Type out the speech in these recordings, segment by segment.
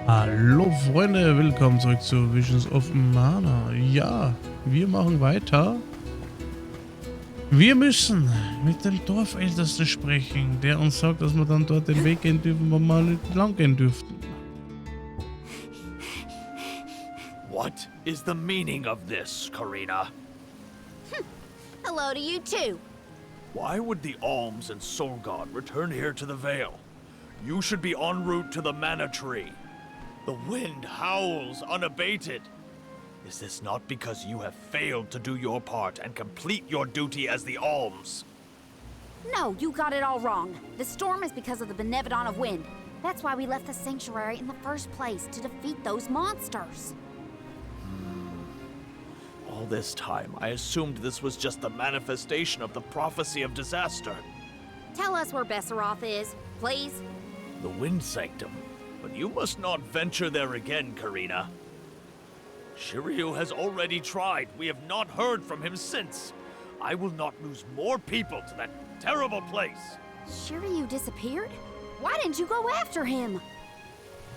Hallo Freunde, willkommen zurück zu Visions of Mana. Ja, wir machen weiter. Wir müssen mit dem Dorfältesten sprechen, der uns sagt, dass wir dann dort den Weg gehen dürfen, wo wir mal lang gehen dürften. What is the meaning of this, Karina? Hello to you too. Why would the Alms and Soul God return here to the Vale? You should be en route to the Mana Tree. The wind howls unabated. Is this not because you have failed to do your part and complete your duty as the Alms? No, you got it all wrong. The storm is because of the Benevodon of Wind. That's why we left the sanctuary in the first place, to defeat those monsters. All this time, I assumed this was just the manifestation of the prophecy of disaster. Tell us where Veioroth is, please. The Wind Sanctum. But you must not venture there again, Karina. Shiryu has already tried. We have not heard from him since. I will not lose more people to that terrible place. Shiryu disappeared? Why didn't you go after him?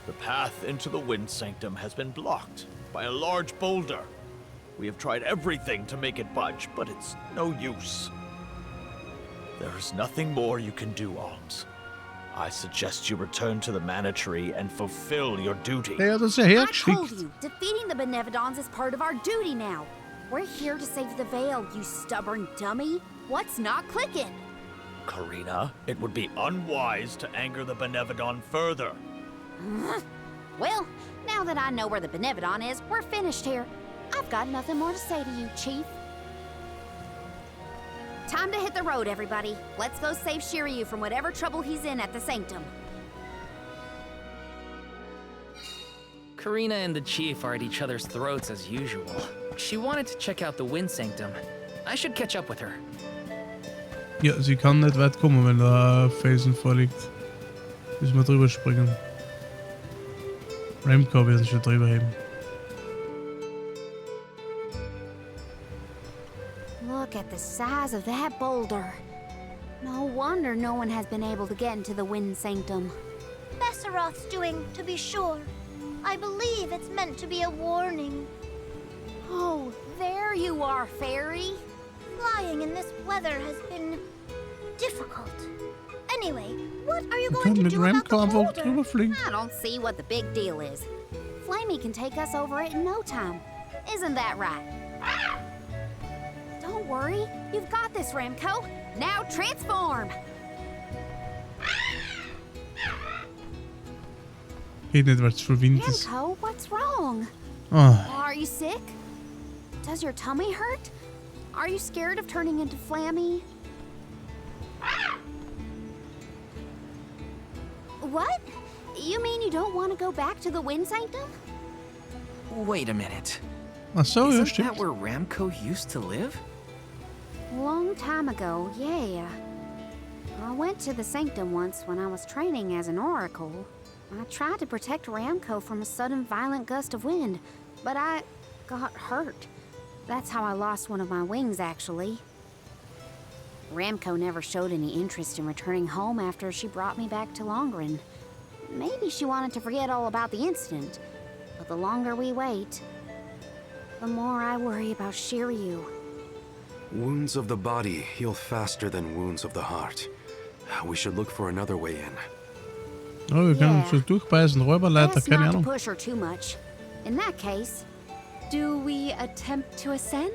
The path into the Wind Sanctum has been blocked by a large boulder. We have tried everything to make it budge, but it's no use. There is nothing more you can do, Alms. I suggest you return to the Mana Tree and fulfill your duty. Ja, das ist ja I hergeschickt. told you, defeating the Benevodons is part of our duty now. We're here to save the Vale, you stubborn dummy. What's not clicking? Karina, it would be unwise to anger the Benevodon further. Well, now that I know where the Benevodon is, we're finished here. I've got nothing more to say to you, Chief. Time to hit the road, everybody. Let's go save Shiryu from whatever trouble he's in at the Sanctum. Karina and the Chief are at each other's throats as usual. She wanted to check out the Wind Sanctum. I should catch up with her. Ja, sie kann nicht weit kommen, wenn da Felsen vorliegt. Müssen wir drüber springen. Remco wird sich schon drüber heben. Look at the size of that boulder. No wonder no one has been able to get into the Wind Sanctum. Veioroth's doing, to be sure. I believe it's meant to be a warning. Oh, there you are, Fairy. Flying in this weather has been difficult. Anyway, what are you Wir going können to mit do about Remco the einfach boulder? drüber fliegen. I don't see what the big deal is. Flamey can take us over it in no time. Isn't that right? Don't worry. You've got this, Remco. Now transform. Geht nicht, weil es voll Wind ist. Remco, what's wrong? Oh. Are you sick? Does your tummy hurt? Are you scared of turning into Flammy? What? You mean you don't want to go back to the Wind Sanctum? Wait a minute. Ach so, ja, Isn't stimmt. that where Ramco used to live? Long time ago, yeah. I went to the Sanctum once when I was training as an oracle. I tried to protect Ramco from a sudden violent gust of wind, but I got hurt. That's how I lost one of my wings, actually. Ramco never showed any interest in returning home after she brought me back to Longren. Maybe she wanted to forget all about the incident, but the longer we wait, the more I worry about Shiryu. Wounds of the body heal faster than wounds of the heart. We should look for another way in. Oh, wir können uns so durchbeißen. Räuberleiter, Best keine not to Ahnung. push her too much. In that case, do we attempt to ascend?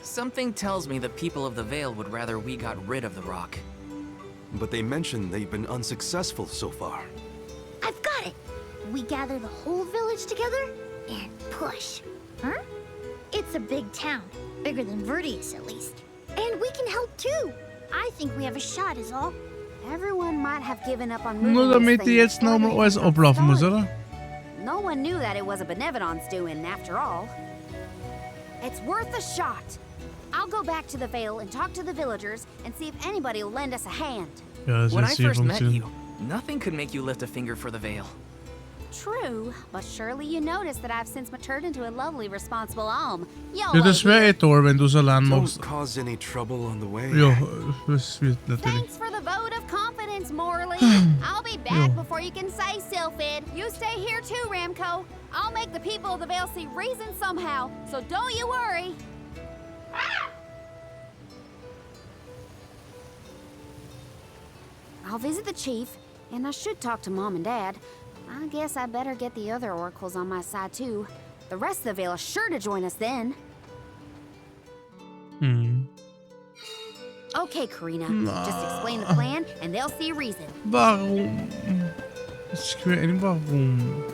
Something tells me the people of the Vale would rather we got rid of the rock. But they mentioned they've been unsuccessful so far. I've got it. We gather the whole village together and push. Huh? It's a big town. Bigger than Verdius, at least. And we can help too. I think we have a shot is all. Everyone might have given up on moving Nur this damit die thing jetzt before nochmal they alles even got ablaufen muss, started. oder? No one knew that it was a Benevodon's doing, after all. It's worth a shot. I'll go back to the Vale and talk to the villagers and see if anybody will lend us a hand. Ja, das When wird I sicher first met funktionieren. you, nothing could make you lift a finger for the Vale. True, but surely you noticed that I've since matured into a lovely, responsible alm. Ja, das wäre eh toll, wenn du es allein machst. Don't cause any trouble on the way. Ja, das wird natürlich. Thanks for the vote of confidence. penance, Morley. I'll be back before you can say Sylphid. You stay here too, Ramco. I'll make the people of the Vale see reason somehow, so don't you worry. I'll visit the chief, and I should talk to Mom and Dad. I guess I better get the other oracles on my side too. The rest of the Vale is sure to join us then. Okay, Karina. Just explain the plan, and they'll see reason. Warum? Warum?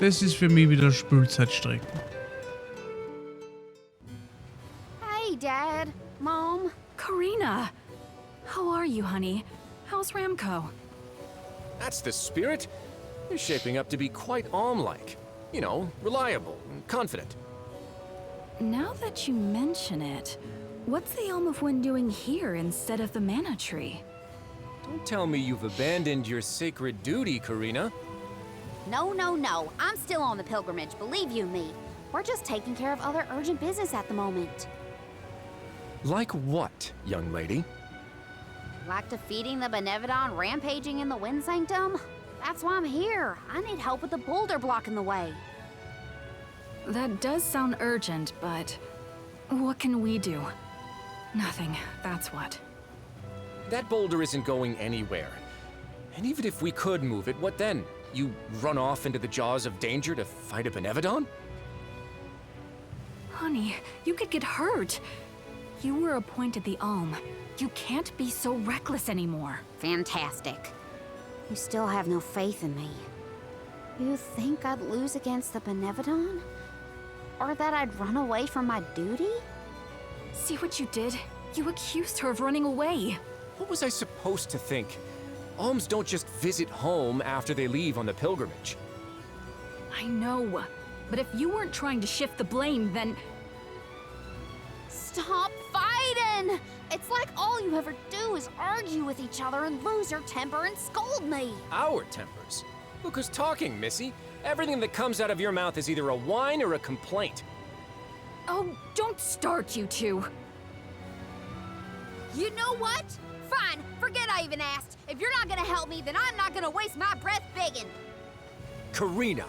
Das ist für mich wieder Spülzeitstrecken. Hey, Dad. Mom. Karina! How are you, honey? How's Ramco? That's the spirit. You're shaping up to be quite Alm-like. You know, reliable and confident. Now that you mention it, what's the Elm of Wind doing here instead of the Mana Tree? Don't tell me you've abandoned your sacred duty, Karina. No, no, no. I'm still on the pilgrimage, believe you me. We're just taking care of other urgent business at the moment. Like what, young lady? Like defeating the Benevodon rampaging in the Wind Sanctum? That's why I'm here. I need help with the boulder blocking the way. That does sound urgent, but what can we do? Nothing, that's what. That boulder isn't going anywhere. And even if we could move it, what then? You run off into the jaws of danger to fight a Benevodon? Honey, you could get hurt. You were appointed the Alm. You can't be so reckless anymore. Fantastic. You still have no faith in me. You think I'd lose against the Benevodon? Or that I'd run away from my duty? See what you did? You accused her of running away. What was I supposed to think? Alms don't just visit home after they leave on the pilgrimage. I know, but if you weren't trying to shift the blame, then... Stop fighting! It's like all you ever do is argue with each other and lose your temper and scold me. Our tempers? Look who's talking, Missy. Everything that comes out of your mouth is either a whine or a complaint. Oh, don't start, you two. You know what? Fine, forget I even asked. If you're not gonna help me, then I'm not gonna waste my breath begging. Karina!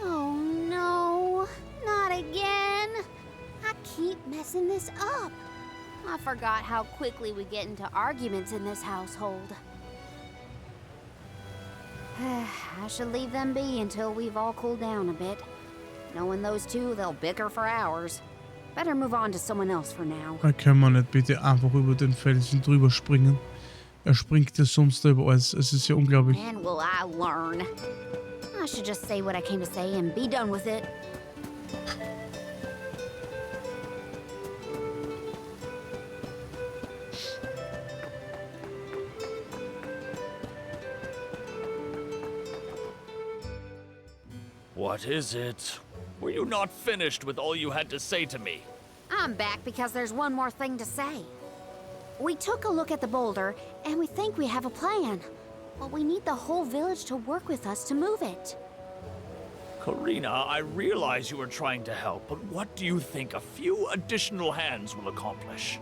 Oh no, not again. I keep messing this up. I forgot how quickly we get into arguments in this household. I should leave them be until we've all cooled down a bit. Knowing those two, they'll bicker for hours. Better move on to someone else for now. Da kann man nicht bitte einfach über den Felsen drüber springen. Er springt ja sonst über alles. Es ist ja unglaublich. And will I learn? I should just say what I came to say and be done with it. What is it? Were you not finished with all you had to say to me? I'm back because there's one more thing to say. We took a look at the boulder, and we think we have a plan. But we need the whole village to work with us to move it. Karina, I realize you are trying to help, but what do you think a few additional hands will accomplish?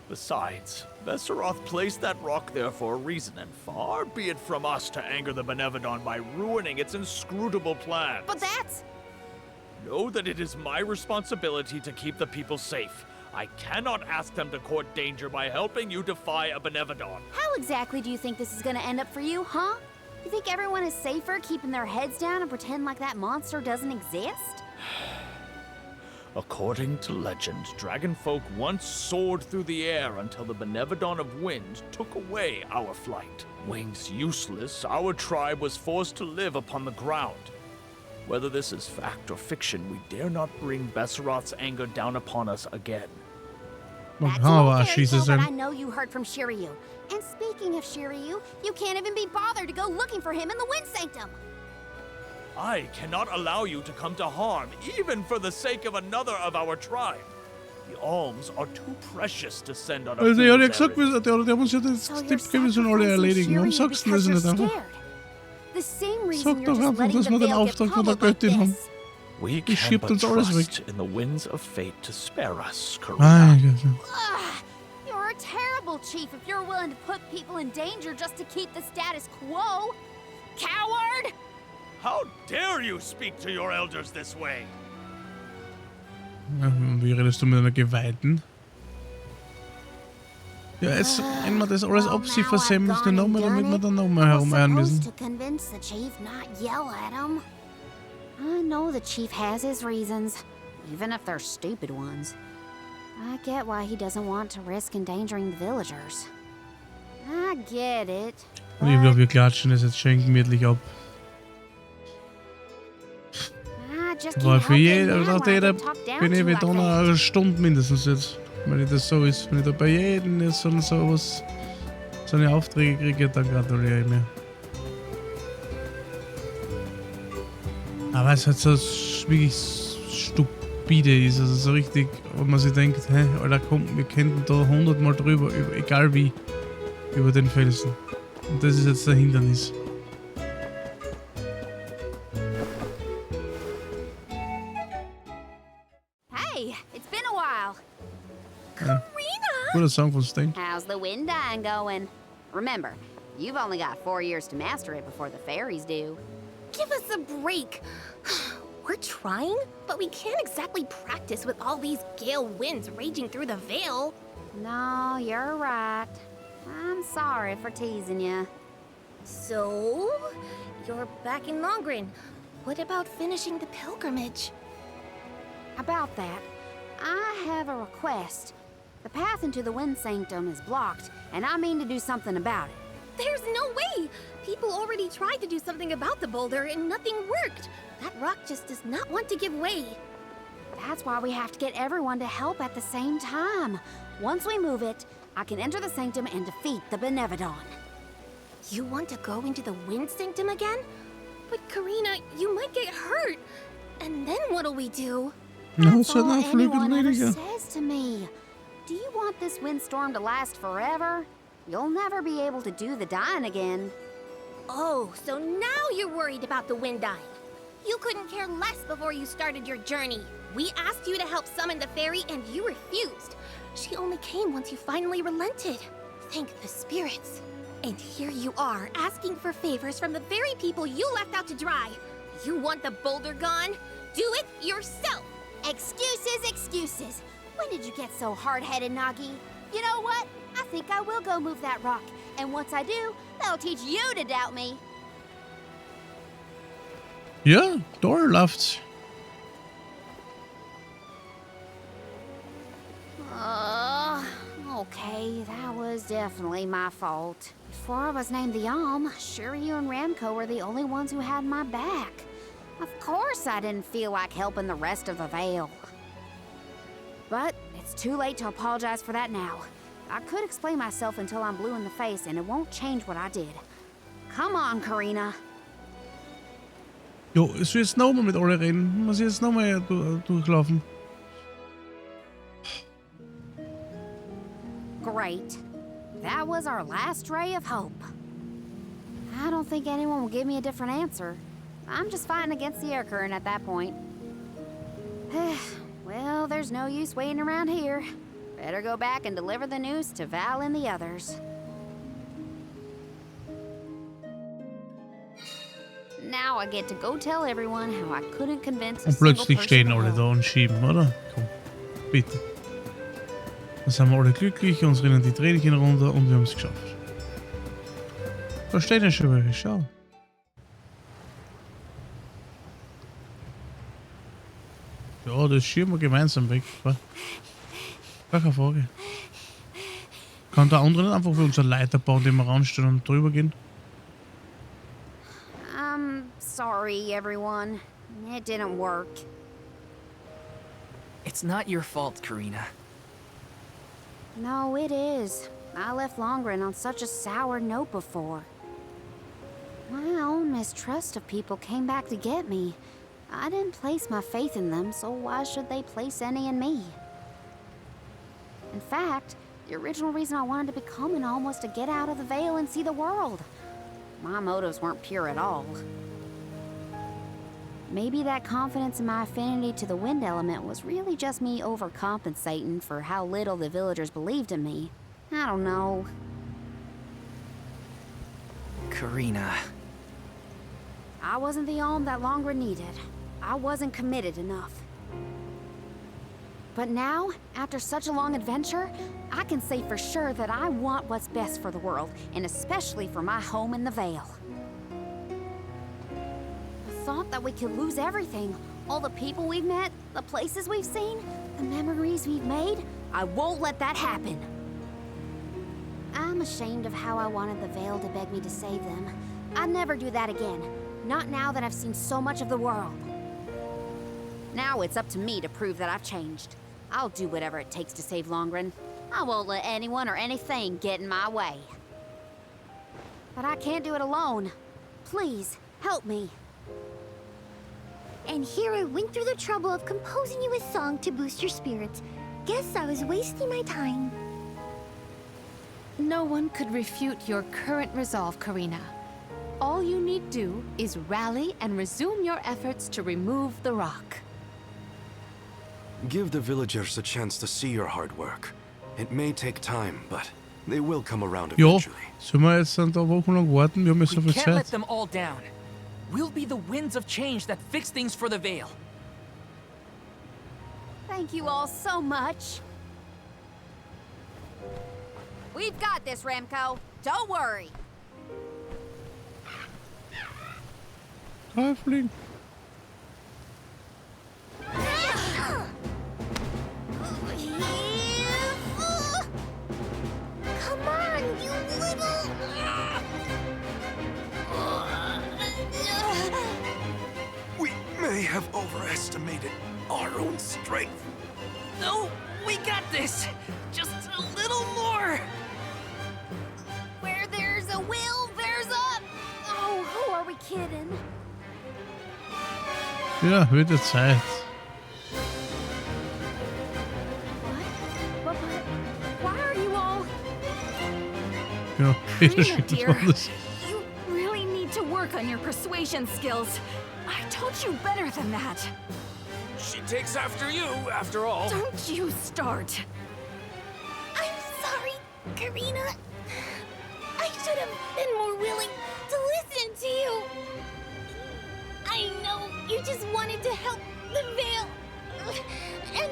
Besides, Veioroth placed that rock there for a reason, and far be it from us to anger the Benevodon by ruining its inscrutable plans. But that's... Know that it is my responsibility to keep the people safe. I cannot ask them to court danger by helping you defy a Benevodon. How exactly do you think this is gonna end up for you, huh? You think everyone is safer keeping their heads down and pretend like that monster doesn't exist? According to legend, dragonfolk once soared through the air until the Benevodon of Wind took away our flight. Wings useless, our tribe was forced to live upon the ground. Whether this is fact or fiction, we dare not bring Veioroth's anger down upon us again. That's Man all kan fairy skjuta tale that I sen. know you heard from Shiryu. And speaking of Shiryu, you can't even be bothered to go looking for him in the Wind Sanctum. I cannot allow you to come to harm, even for the sake of another of our tribe. The alms are too precious to send on a Also, der hat ja fool's gesagt, errand. der muss ja das So you're Tipp geben, sollen alle sacrificing erledigen. Warum Shiryu sagst du das because nicht you're einfach? scared. The same reason Sag you're doch just einfach, letting dass the wir den Veil get Auftrag von der pummeled like Göttin haben. this. We Die can schiebt but uns alles weg. trust in the winds of fate to spare us, Mein Karina. Gott. Ugh, you're a terrible chief if you're willing to put people in danger just to keep the status quo. Coward! How dare you speak to your elders this way? Ja, wie redest du mit einer Geweihten? Ja, jetzt rennen wir das alles ab, sie versemmelt die Nummer, damit wir dann nochmal herumeiern müssen. To convince the chief, not yell at him. I know the chief has his reasons, even if they're stupid ones. I get why he doesn't want to risk endangering the villagers. I get it. Und ich glaube, wir klatschen das jetzt schön gemütlich ab. Weil für jeder, nach jeder bin ich wieder eine Stunde mindestens jetzt. Wenn ich das so ist. Wenn ich da bei jedem jetzt so eine Aufträge kriege, dann gratuliere ich mir. Aber es halt so wirklich stupide ist, also so richtig, wo man sich denkt, hä, Alter, komm, wir könnten da 100-mal drüber, egal wie, über den Felsen. Und das ist jetzt der Hindernis. Hey, it's been a while. Guter Song von Sting. How's the wind dying going? Remember, you've only got 4 years to master it before the fairies do. Give us a break. We're trying, but we can't exactly practice with all these gale winds raging through the Vale. No, you're right. I'm sorry for teasing you. So, you're back in Longren. What about finishing the pilgrimage? About that, I have a request. The path into the Wind Sanctum is blocked, and I mean to do something about it. There's no way! People already tried to do something about the boulder and nothing worked. That rock just does not want to give way. That's why we have to get everyone to help at the same time. Once we move it, I can enter the Sanctum and defeat the Benevodon. You want to go into the Wind Sanctum again? But Karina, you might get hurt. And then what'll we do? That's all anyone ever says to me. Do you want this windstorm to last forever? You'll never be able to do the dying again. Oh, so now you're worried about the wind dying. You couldn't care less before you started your journey. We asked you to help summon the fairy and you refused. She only came once you finally relented. Thank the spirits. And here you are, asking for favors from the very people you left out to dry. You want the boulder gone? Do it yourself! Excuses, excuses. When did you get so hard-headed, Nagi? You know what? I think I will go move that rock. And once I do, that'll teach you to doubt me. Ja, da läuft's. Okay, that was definitely my fault. Before I was named the Alm, sure you and Ramco were the only ones who had my back. Of course I didn't feel like helping the rest of the Vale. But it's too late to apologize for that now. I could explain myself until I'm blue in the face, and it won't change what I did. Come on, Karina. Jo, ich will jetzt nochmal mit alle reden. Muss ich jetzt nochmal durchlaufen. Great. That was our last ray of hope. I don't think anyone will give me a different answer. I'm just fighting against the air current at that point. Well, there's no use waiting around here. Better go back and deliver the news to Val and the others. Now I get to go tell everyone how I couldn't convince a Und single plötzlich person stehen to alle help. da und schieben, oder? Komm, bitte. Dann sind wir alle glücklich, uns rennen die Tränchen runter und wir haben es geschafft. Da stehen ja schon welche, schau. Ja, das schieben wir gemeinsam weg. Gar keine Frage. Kann der andere nicht einfach für uns eine Leiter bauen, die wir ranstellen und drüber gehen? I'm sorry, everyone. It didn't work. It's not your fault, Karina. No, it is. I left Longren on such a sour note before. My own mistrust of people came back to get me. I didn't place my faith in them, so why should they place any in me? In fact, the original reason I wanted to become an alm was to get out of the Vale and see the world. My motives weren't pure at all. Maybe that confidence in my affinity to the wind element was really just me overcompensating for how little the villagers believed in me. I don't know. Karina. I wasn't the alm that Longren needed. I wasn't committed enough. But now, after such a long adventure, I can say for sure that I want what's best for the world, and especially for my home in the Vale. The thought that we could lose everything, all the people we've met, the places we've seen, the memories we've made, I won't let that happen. I'm ashamed of how I wanted the Vale to beg me to save them. I'd never do that again, not now that I've seen so much of the world. Now it's up to me to prove that I've changed. I'll do whatever it takes to save Longren. I won't let anyone or anything get in my way. But I can't do it alone. Please, help me. And here I went through the trouble of composing you a song to boost your spirits. Guess I was wasting my time. No one could refute your current resolve, Karina. All you need do is rally and resume your efforts to remove the rock. Give the villagers a chance to see your hard work. It may take time, but they will come around Jo, eventually. sollen wir jetzt dann da wochenlang warten? Wir haben jetzt so We viel can't let Zeit. them all down. We'll be the winds of change that fix things for the Vale. Thank you all so much. We've got this, Remco. Don't worry. Halfling. Come on, you little... We may have overestimated our own strength. No, we got this. Just a little more. Where there's a will, there's a... Oh, who are we kidding? Ja, wird jetzt Zeit. But why are you all... Ja, jeder Karina, schickt was dear, anderes. you really need to work on your persuasion skills. I told you better than that. She takes after you, after all. Don't you start. I'm sorry, Karina. I should have been more willing to listen to you. I know you just wanted to help the Vale. And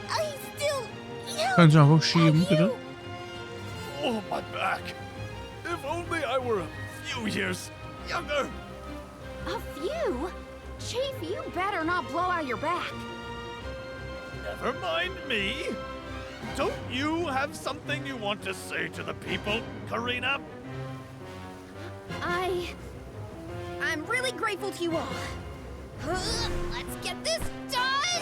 I still Kannst du einfach help schieben, bitte? you. Oh, my back. If only I were a few years younger. A few? Chief, you better not blow out your back. Never mind me. Don't you have something you want to say to the people, Karina? I'm really grateful to you all. Let's get this done!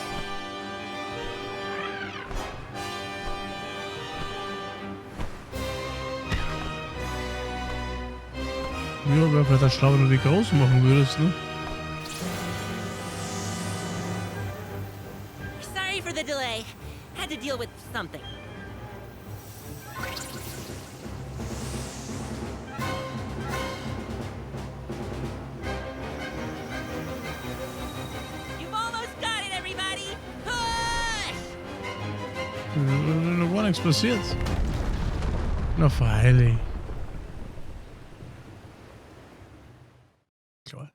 Ja, wäre vielleicht schlau, wenn du die groß machen würdest, ne? Sorry for the delay. Had to deal with something. You've almost got it, everybody! Push! Da war nichts passiert. Na, freilich. Klar.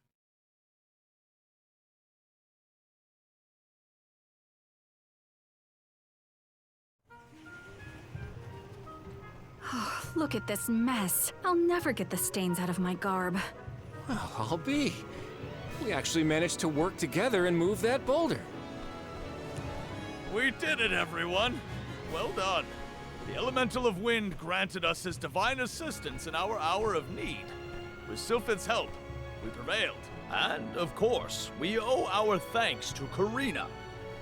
Look at this mess. I'll never get the stains out of my garb. Well, I'll be. We actually managed to work together and move that boulder. We did it, everyone. Well done. The Elemental of Wind granted us his divine assistance in our hour of need. With Sylphid's help, we prevailed. And, of course, we owe our thanks to Karina,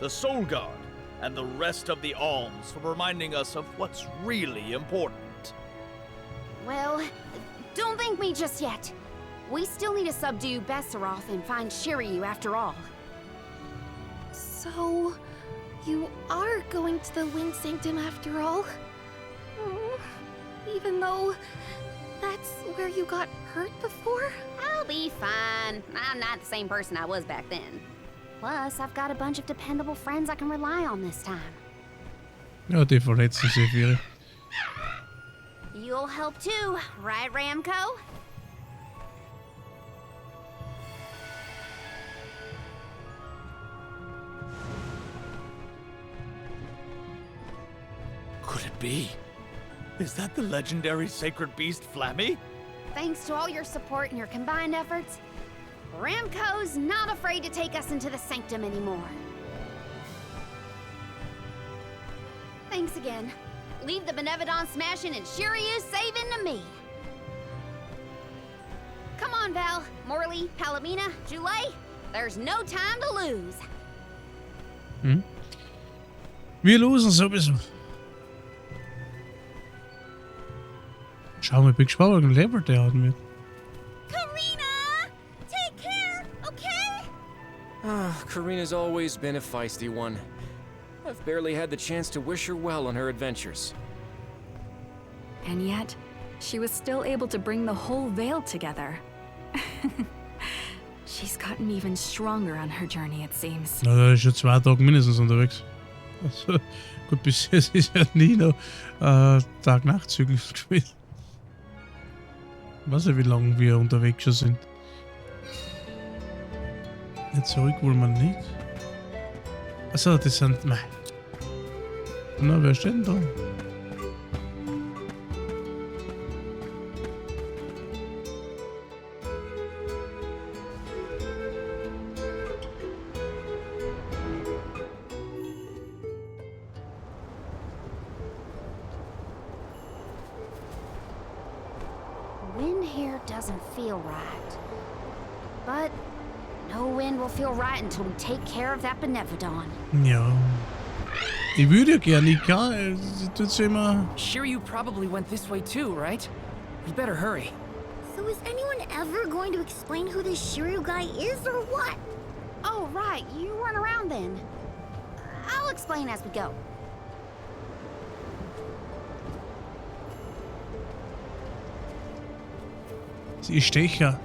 the Soul Guard, and the rest of the Alms for reminding us of what's really important. Well, don't thank me just yet. We still need to subdue Veioroth and find Shiryu after all. So, you are going to the Wind Sanctum after all? Even though That's where you got hurt before? I'll be fine. I'm not the same person I was back then. Plus, I've got a bunch of dependable friends I can rely on this time. Ja, die verletzen sich wieder. You'll help too, right, Ramco? Could it be? Is that the legendary sacred beast Flammy? Thanks to all your support and your combined efforts, Ramco's not afraid to take us into the sanctum anymore. Thanks again. Leave the Benevodon smashing and Shiryu saving to me. Come on, Val, Morley, Palomina, Joulet. There's no time to lose. Hm? Wir losen sowieso. Schau mal, bin gespannt, welchen Level der hat mit. Karina! Take care, okay? Karina's always been a feisty one. I've barely had the chance to wish her well on her adventures. And yet, she was still able to bring the whole Vale together. She's gotten even stronger on her journey, it seems. Na, da ist schon 2 Tage mindestens unterwegs. Also, gut, bis jetzt ist ja nie noch Tag-Nacht-Zyklus gewesen. Ich weiß nicht, wie lange wir unterwegs schon sind. Nicht zurück wollen wir nicht. Achso, das sind... Nein. Na, wer steht denn da? Wind here doesn't feel right. But no wind will feel right until we take care of that Benevodon. Ja. Ich würde ja gerne, ich kann. Das immer. Shiryu probably went this way too, right? We better hurry. So is anyone ever going to explain who this Shiryu guy is or what? Oh, right, you weren't around then. I'll explain as we go. Sie ist Stecher.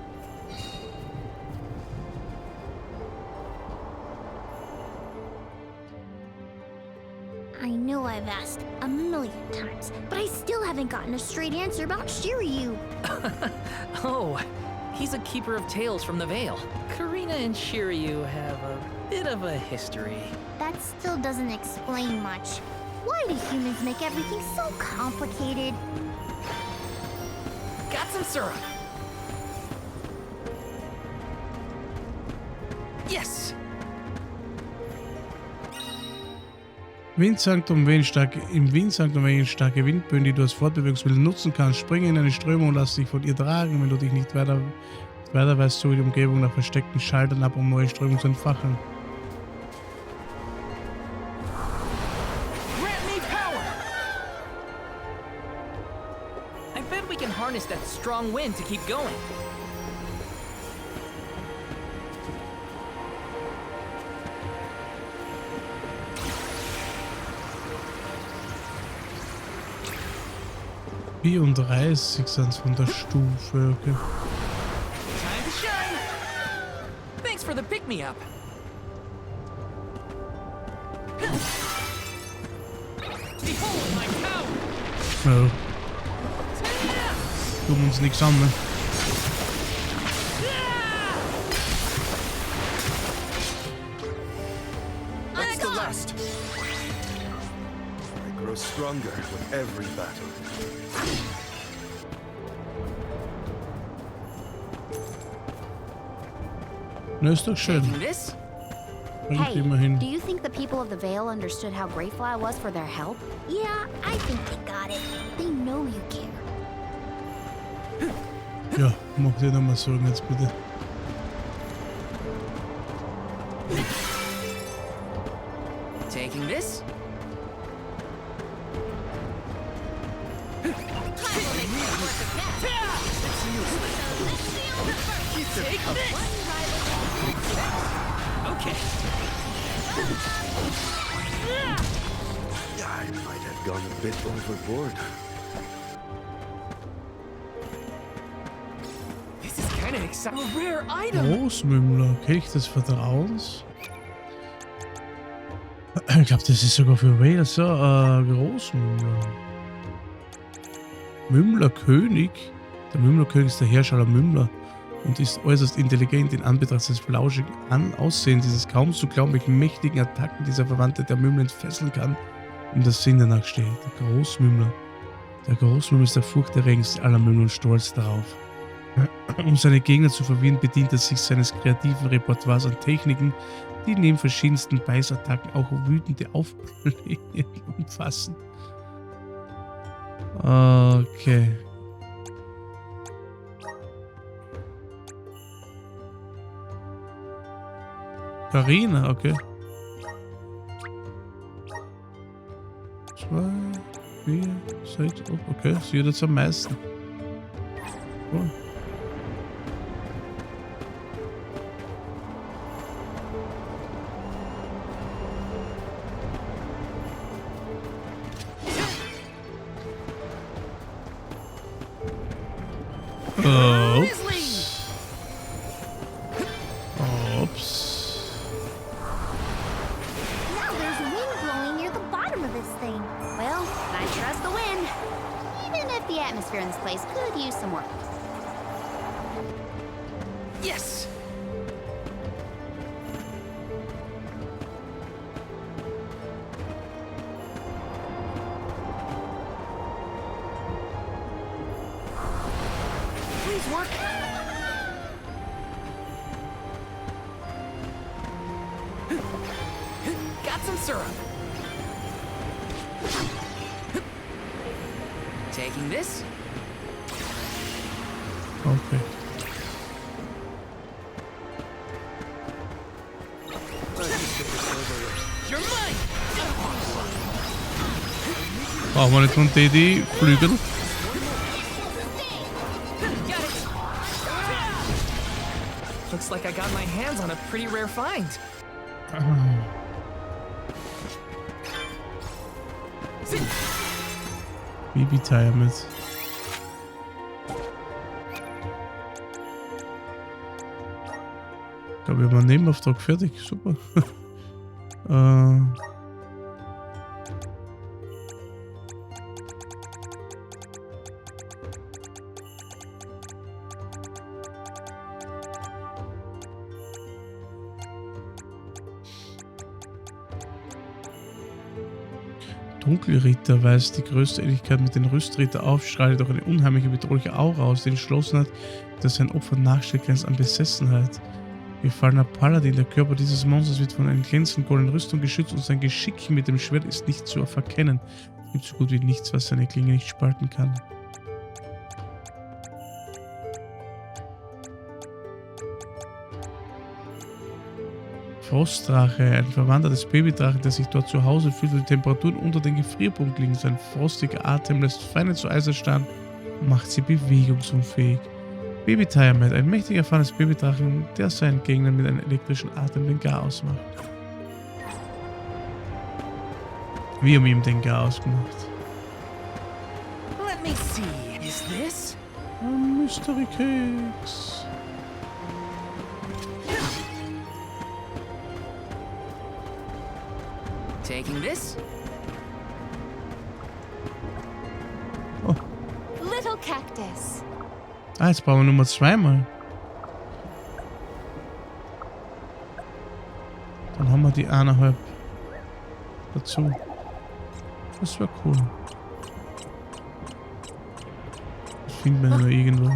I know I've asked a million times, but I still haven't gotten a straight answer about Shiryu. Oh, he's a keeper of tales from the Vale. Karina and Shiryu have a bit of a history. That still doesn't explain much. Why do humans make everything so complicated? Got some syrup. Yes! Windsanktum, im Windsanktum wählen starke Windböen, die du als Fortbewegungsmittel nutzen kannst. Springe in eine Strömung und lass dich von ihr tragen, wenn du dich nicht weiter weißt, so die Umgebung nach versteckten Schaltern ab, um neue Strömungen zu entfachen. Grant me power! I bet we can harness that strong wind to keep going. Und 30 sind von der Stufe, okay. Time to shine! Thanks for the pick-me-up. Behold my power! Ja. Tun uns nichts an, ne? That's the last. I grow stronger with every battle. Na, ist doch schön. This? Bringt Hey, immerhin. do you think the people of the Vale understood how grateful I was for their help? Yeah, I think they got it. They know you care. Ja, mach dir nochmal Sorgen jetzt bitte. Taking this? Take this! Okay. I might have gone a bit overboard. Phoenix, a rare item. Großmümmler, Kelch des Vertrauens. Ich glaube, das ist sogar für Wales. So, Großmümmler. Mümmlerkönig. Der Mümmlerkönig ist der Herrscher aller Mümmler und ist äußerst intelligent in Anbetracht seines flauschigen Aussehens. Es ist kaum zu glauben, welchen mächtigen Attacken dieser Verwandte der Mümmler entfesseln kann, um das Sinn danach steht. Der Großmümmler. Der Großmümmler ist der furchterregendste aller Mümmler und stolz darauf. Um seine Gegner zu verwirren, bedient er sich seines kreativen Repertoires an Techniken, die neben verschiedensten Beißattacken auch wütende Aufblähungen umfassen. Okay. Carina, okay. 2, 4, 6, okay, sie hat jetzt am meisten. Cool. Yes! Please work. Got some syrup. Taking this. Okay. Brauchen wir nicht von die Flügel? Looks like I got my hands on a pretty rare find. Baby-Tire mit. Ich glaube, wir haben einen Nebenauftrag fertig. Super. Dunkelritter weist die größte Ähnlichkeit mit den Rüstritter auf, strahlt doch eine unheimliche, bedrohliche Aura aus, die entschlossen hat, dass sein Opfer nachsteht, grenzt an Besessenheit. Gefallener Paladin, der Körper dieses Monsters wird von einer glänzenden goldenen Rüstung geschützt und sein Geschick mit dem Schwert ist nicht zu verkennen. Es gibt so gut wie nichts, was seine Klinge nicht spalten kann. Frostdrache, ein Verwandter des Babydrachen, der sich dort zu Hause fühlt und die Temperaturen unter den Gefrierpunkt liegen. Sein frostiger Atem lässt Feinde zu Eis erstarren und macht sie bewegungsunfähig. Baby-Tiamat, ein mächtig erfahrenes Babydrachen, der seinen Gegnern mit einem elektrischen Atem den Garaus macht. Wir haben ihm den Garaus gemacht. Let me see. Is this? Ein Mystery-Keks. Taking this. Oh. Little cactus. Ah, jetzt brauchen wir Nummer 2 mal. Dann haben wir die 1,5 dazu. Das wäre cool. Das finden wir nur irgendwo.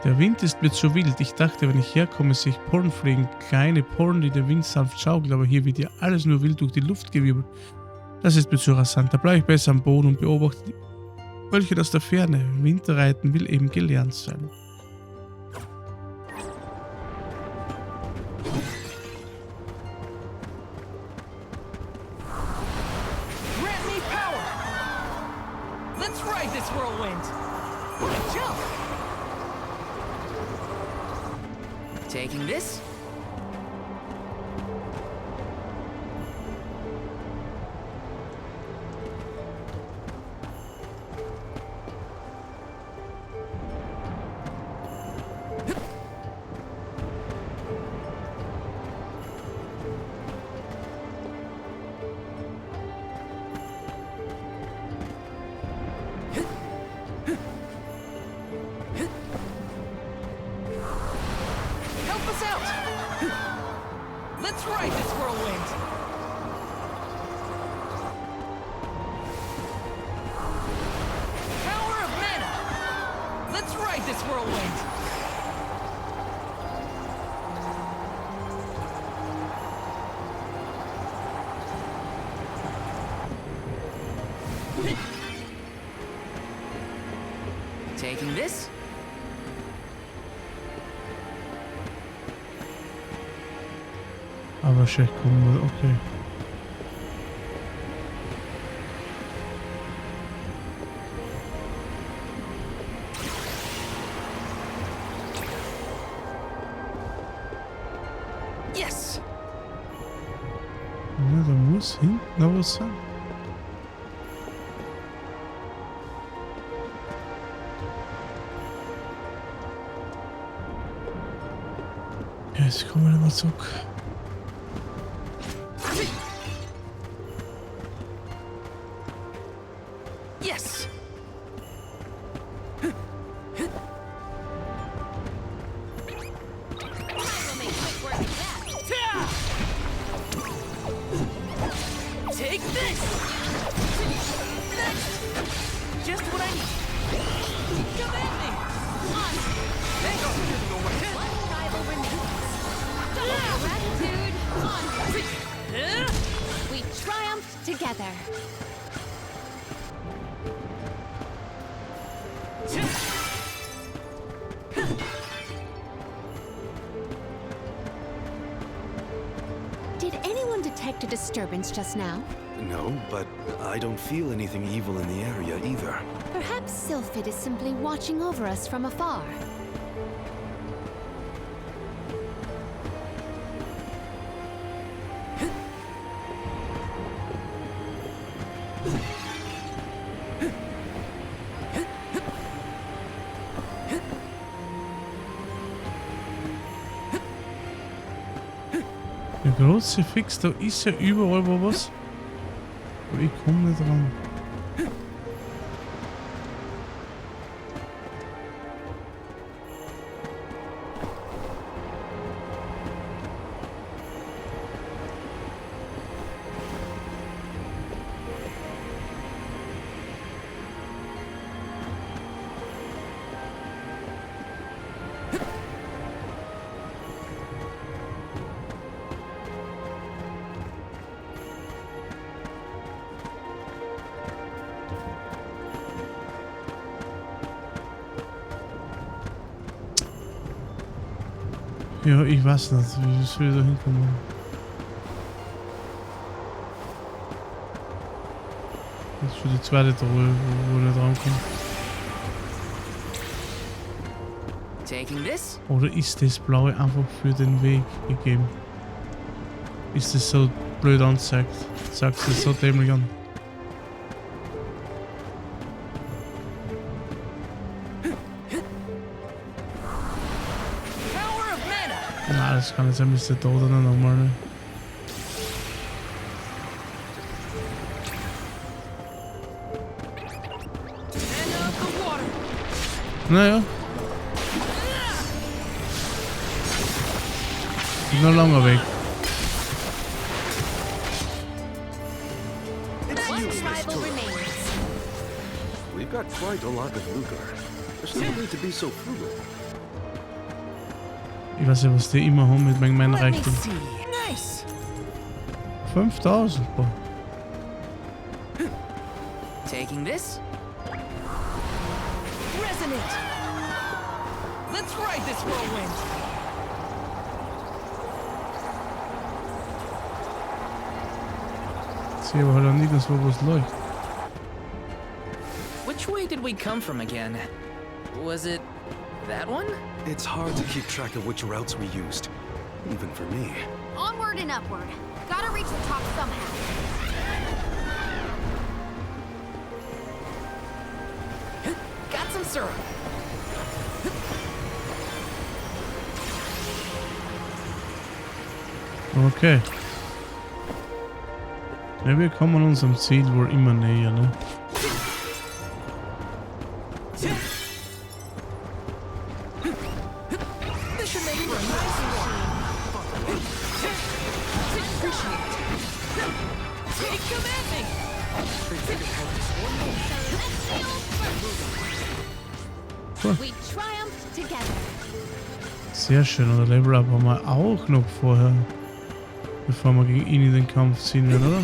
Der Wind ist mir zu wild. Ich dachte, wenn ich herkomme, sehe ich Pollen fliegen. Kleine Pollen, die der Wind sanft schaukelt. Aber hier wird ja alles nur wild durch die Luft gewirbelt. Das ist mir zu rasant. Da bleibe ich besser am Boden und beobachte die Wölkchen aus der Ferne. Winterreiten will eben gelernt sein. Grant me power. Let's ride this whirlwind. Jump. Taking this. us out! Let's ride this whirlwind! Power of mana! Let's ride this whirlwind! Taking this? Aber schlecht kommen wir, okay. Yes! Ja, da muss hinten noch was sein. Ja, jetzt kommen wir nochmal zurück. Yes! Take this! Next! Just what I need! Come at me! One! Thank you! One rival remains. Gratitude! We triumphed together. Did anyone detect a disturbance just now? No, but I don't feel anything evil in the area either. Perhaps Sylphid is simply watching over us from afar. Der große Fix, da ist ja überall wo was. Aber ich komme nicht ran. Ja, ich weiß nicht, wie soll ich da hinkommen? Das ist schon die zweite Truhe, wo ich nicht rankomme. Taking this? Oder ist das Blaue einfach für den Weg gegeben? Ist das so blöd angezeigt? Sagst du es so dämlich an? Na, das kann jetzt ein bisschen da oder nochmal. Ne? Naja. Ist noch langer Weg. We've got quite a lot of lucre. There's no need to be so frugal. Ich weiß ja, was die immer haben mit meinem Reichtum. 5000, boah. Taking this? Resonant! Let's ride this whirlwind! Ich sehe aber halt auch nirgends, wo was läuft. Which way did we come from again? Was it that one? It's hard to keep track of which routes we used, even for me. Onward and upward. Gotta reach the top somehow. Got some syrup. Okay. Ja, wir kommen unserem Ziel wohl immer näher, ne? We triumphed together. Sehr schön. Und der Level Up haben wir auch noch vorher. Bevor wir gegen ihn in den Kampf ziehen werden, oder?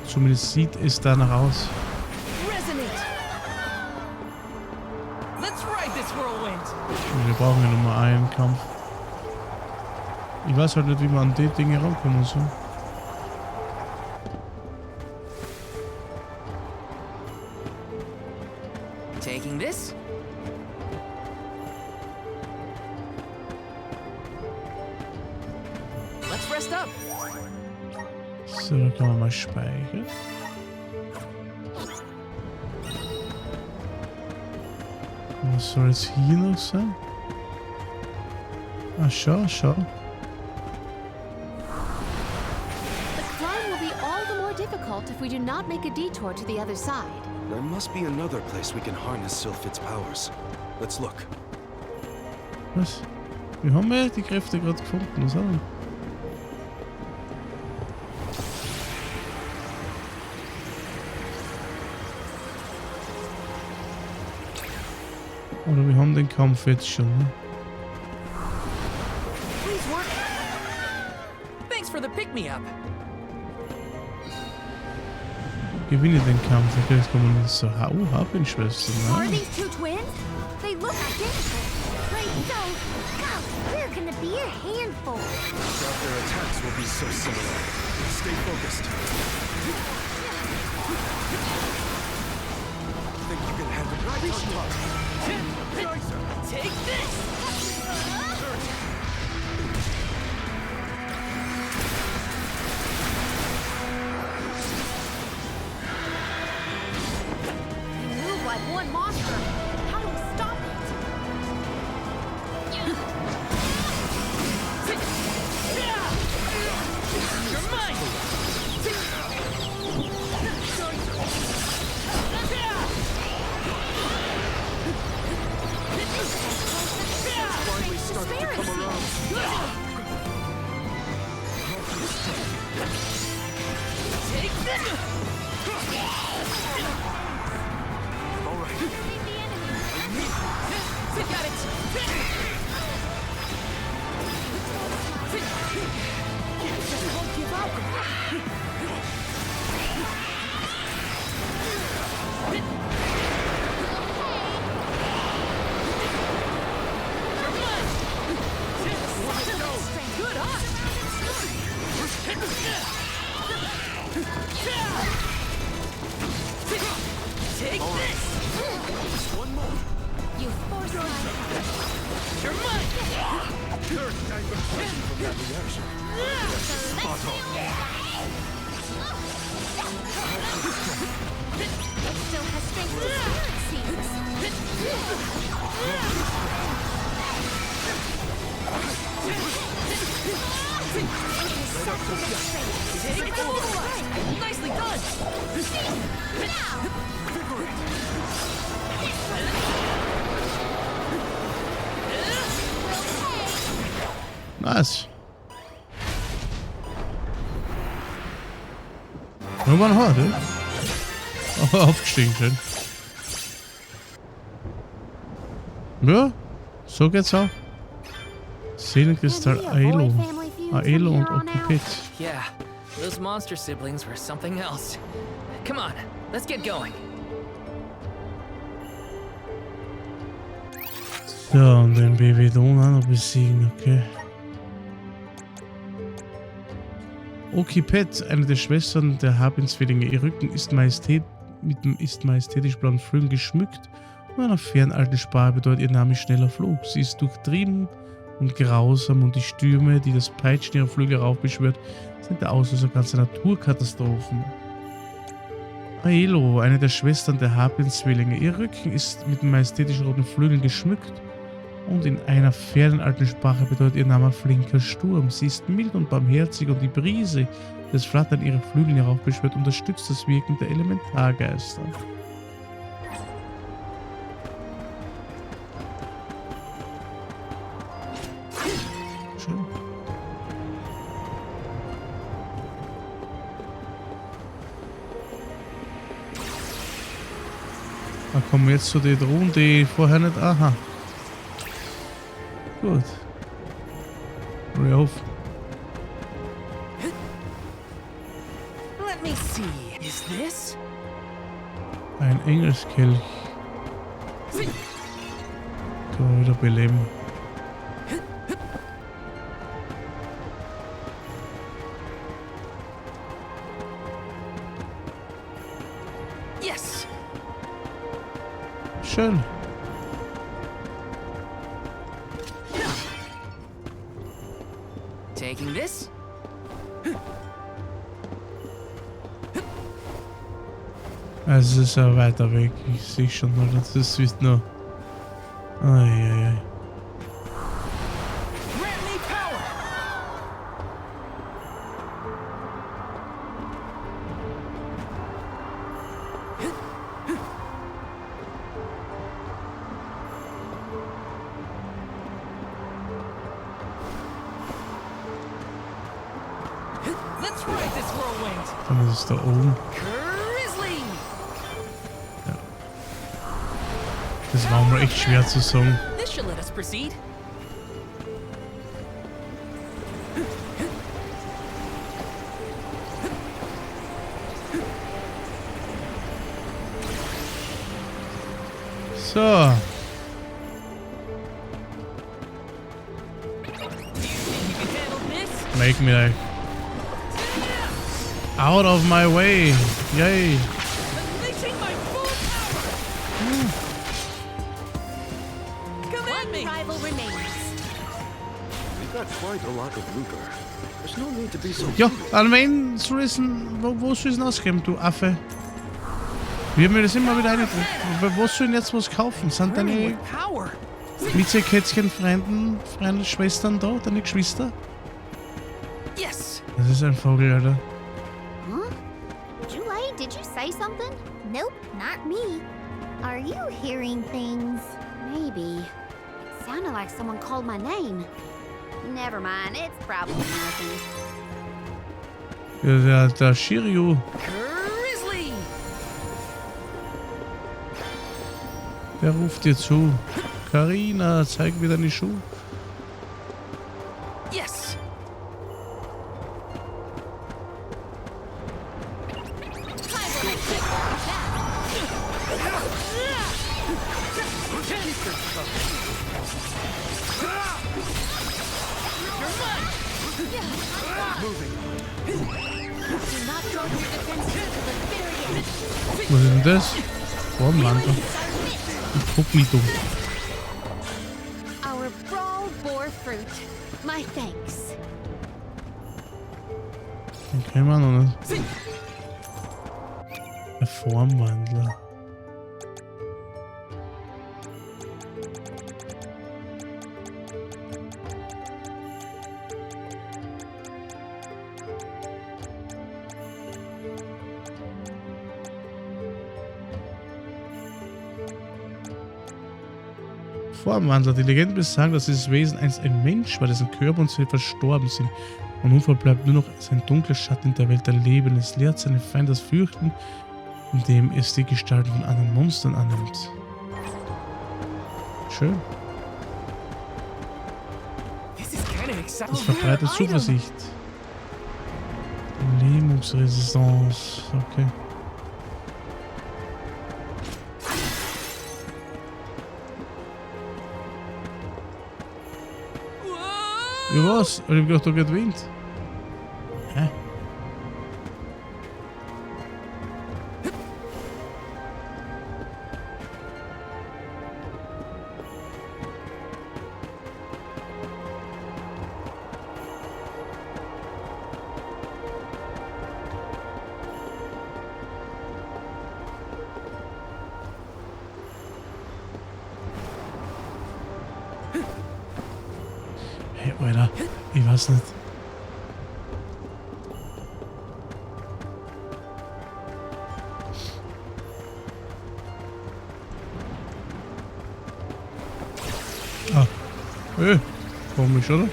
Zumindest sieht es danach aus. Und wir brauchen ja nur mal einen Kampf. Ich weiß halt nicht, wie man an die Dinge rankommen soll. Taking this? Let's rest up. So, da kann man mal speichern. Was soll jetzt hier noch sein? Ah, schau, schau. The climb will be all the more difficult if we do not make a detour to the other side. There must be another place we can harness Sylphid's powers. Let's look. Was? Wir haben ja die Kräfte gerade gefunden. Was haben wir? Oder wir haben den Kampf jetzt schon, ne? Thanks for the pick-me-up. Gewinne den Kampf. Okay, jetzt kommen wir so. Hab ihn, Schwester. Are Nein. these two twins? They look identical. Right, so, God, we're gonna be a handful. Doubt their attacks will be so similar. Stay focused. Think you can handle it? Right on top. Take this! They move like one monster. How do we stop it? You're mine! Finally start to come around. Take this! All right. Got it! Just won't give up. Good on! Take this! One more. You forced my You're mine! Third diversion from that reaction. Spot on. still has strength to spirit Take it to the Nicely done! Nice. Wir waren heute. Oh, aufgestiegen schön. Ja, so geht's auch. Seelenkristall Aelo und Okupit. Yeah, those monster siblings were something else. Come on, let's get going. So, und den Baby-Don auch noch besiegen, okay. Okipet, eine der Schwestern der Habin-Zwillinge. Ihr Rücken ist majestätisch blauen Flügeln geschmückt und einer fernalten Sprache bedeutet ihr Name schneller Flug. Sie ist durchtrieben und grausam und die Stürme, die das Peitschen ihrer Flügel heraufbeschwört, sind der Auslöser ganzer Naturkatastrophen. Aelo, eine der Schwestern der Habin-Zwillinge. Ihr Rücken ist mit majestätischen roten Flügeln geschmückt und in einer fernen alten Sprache bedeutet ihr Name flinker Sturm. Sie ist mild und barmherzig und die Brise, die das Flattern ihrer Flügel heraufbeschwört, unterstützt das Wirken der Elementargeister. Schön. Kommen wir jetzt zu den Drohnen, die vorher nicht... Aha. Gut. Hör auf. Let me see. Is this? Ein Engelskelch. Können wir wieder beleben. Yes. Schön. Taking this. Es ist ja weiter weg. Ich sehe schon mal, das ist nur... Eieiei. Grant me power. Let's ride this whirlwind. Dann ist es da oben. Grizzly. Das war mir echt schwer zu sagen. This should let us proceed. So. You can handle this. Make me like... Out of my way. Yay. Unleashing my full power. Come at me. Rival remains. We've got quite a lot of lucre. There's no need to be so... Ja, an wen soll es denn... Wo soll es denn ausgeben, du Affe? Wir haben mir das immer wieder eingedrückt. Wo sollen jetzt was kaufen? Sind deine Power. Mietzerkätzchen, Freunde, Schwestern da? Deine Geschwister? Yes. Das ist ein Vogel, Alter. Huh? Julie, did you say something? Nope, not me. Are you hearing things? Maybe. It sounded like someone called my name. Never mind, it's probably nothing. Ja, der Shiryu. Grizzly. Der ruft dir zu. Carina, zeig mir deine Schuhe. Yes. Was ist denn das? Formwandler. Ich guck nicht um. Our brawl bore fruit. My thanks. Den kennen wir noch nicht. Der Formwandler. Formwandler. Die Legenden besagen, dass dieses Wesen einst ein Mensch war, dessen Körper und Seele verstorben sind. Und nun verbleibt nur noch sein dunkler Schatten in der Welt der Leben. Es lehrt seine Feinde das Fürchten, indem es die Gestalt von anderen Monstern annimmt. Schön. Das verbreitet Zuversicht. Lähmungsresistance. Okay. Ja, was? Ich hab gedacht, da geht Wind. Hä? Hey, Alter, ich weiß nicht. Ah, komisch, oder?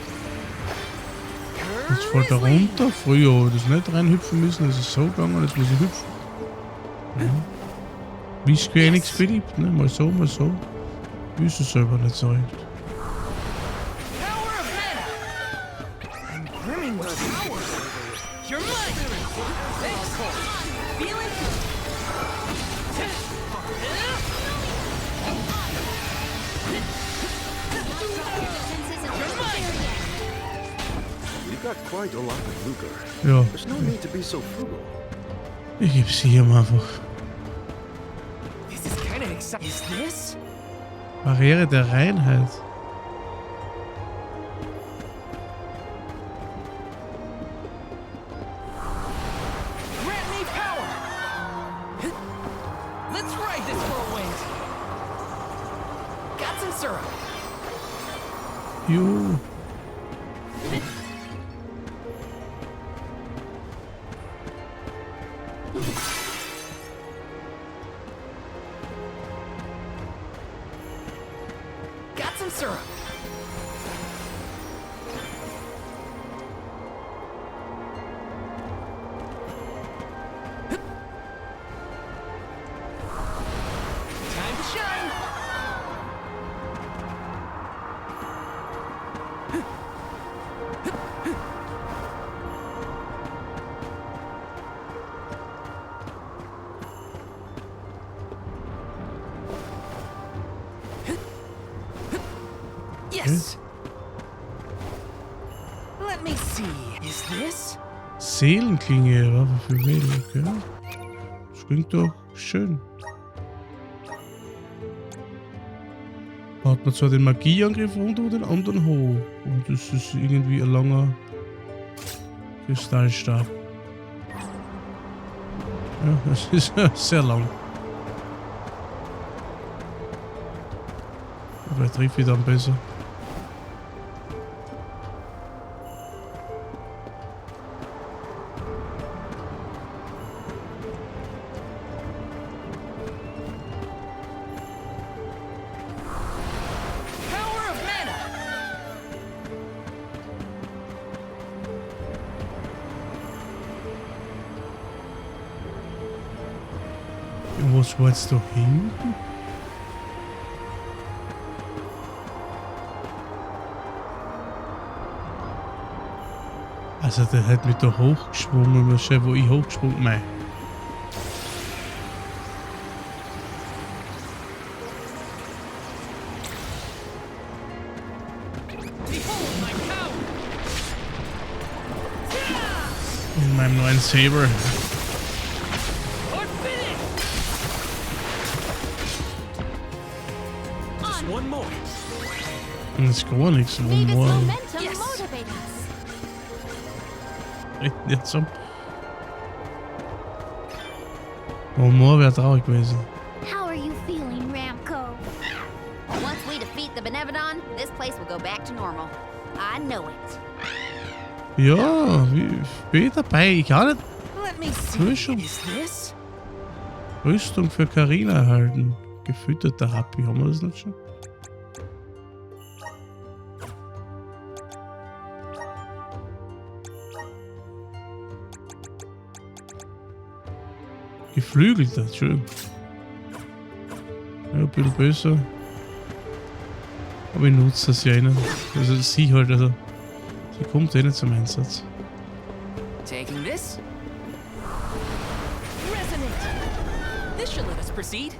Jetzt fällt er runter. Früher habe ich das nicht reinhüpfen müssen, es ist so gegangen, jetzt muss ich hüpfen. Ja. Wie es Königs beliebt, ne? Mal so, mal so. Wüsste es selber nicht so recht. Power of mana! I'm brimming with power. You're mine! Feel it? You've got quite a lot of lucre. Ja. There's no need to be so frugal. Ich gebe sie ihm einfach. This is kind of exciting. Is this? Barriere der Reinheit. Grant me power! Let's ride this whirlwind! Got some syrup! Jo. Got some syrup! Time to shine! Yes! Let me see. Is this? Seelenklinge, Waffe für Wähler, okay. Das klingt doch schön. Hat man zwar den Magieangriff runter und den anderen hoch. Und das ist irgendwie ein langer Kristallstab. Ja, das ist sehr lang. Vielleicht treffe ich dann besser. Power of mana! Was war jetzt da hinten? Also der hat mich da hochgeschwungen, mal schauen, wo ich hochgesprungen bin. Behold my power! In meinem neuen Saber. Or finish! Just one more. Das ist gar nichts. Need its Wow. momentum Yes. motivate us. Jetzt so. Humor wäre traurig gewesen. How are you feeling, Ramco? Once we defeat the Benevodon, this place will go back to normal. I know it. Ja, ich bin dabei. Ich kann nicht Let me see. Mischung. Is this? Rüstung für Carina erhalten. Gefütterter Happy. Haben wir das nicht schon? Geflügelter, schön. Ja, ein bisschen besser. Aber ich nutze das ja nicht. Also sie halt, also. Sie kommt eh nicht zum Einsatz. Taking this. Resonate. This should let us proceed.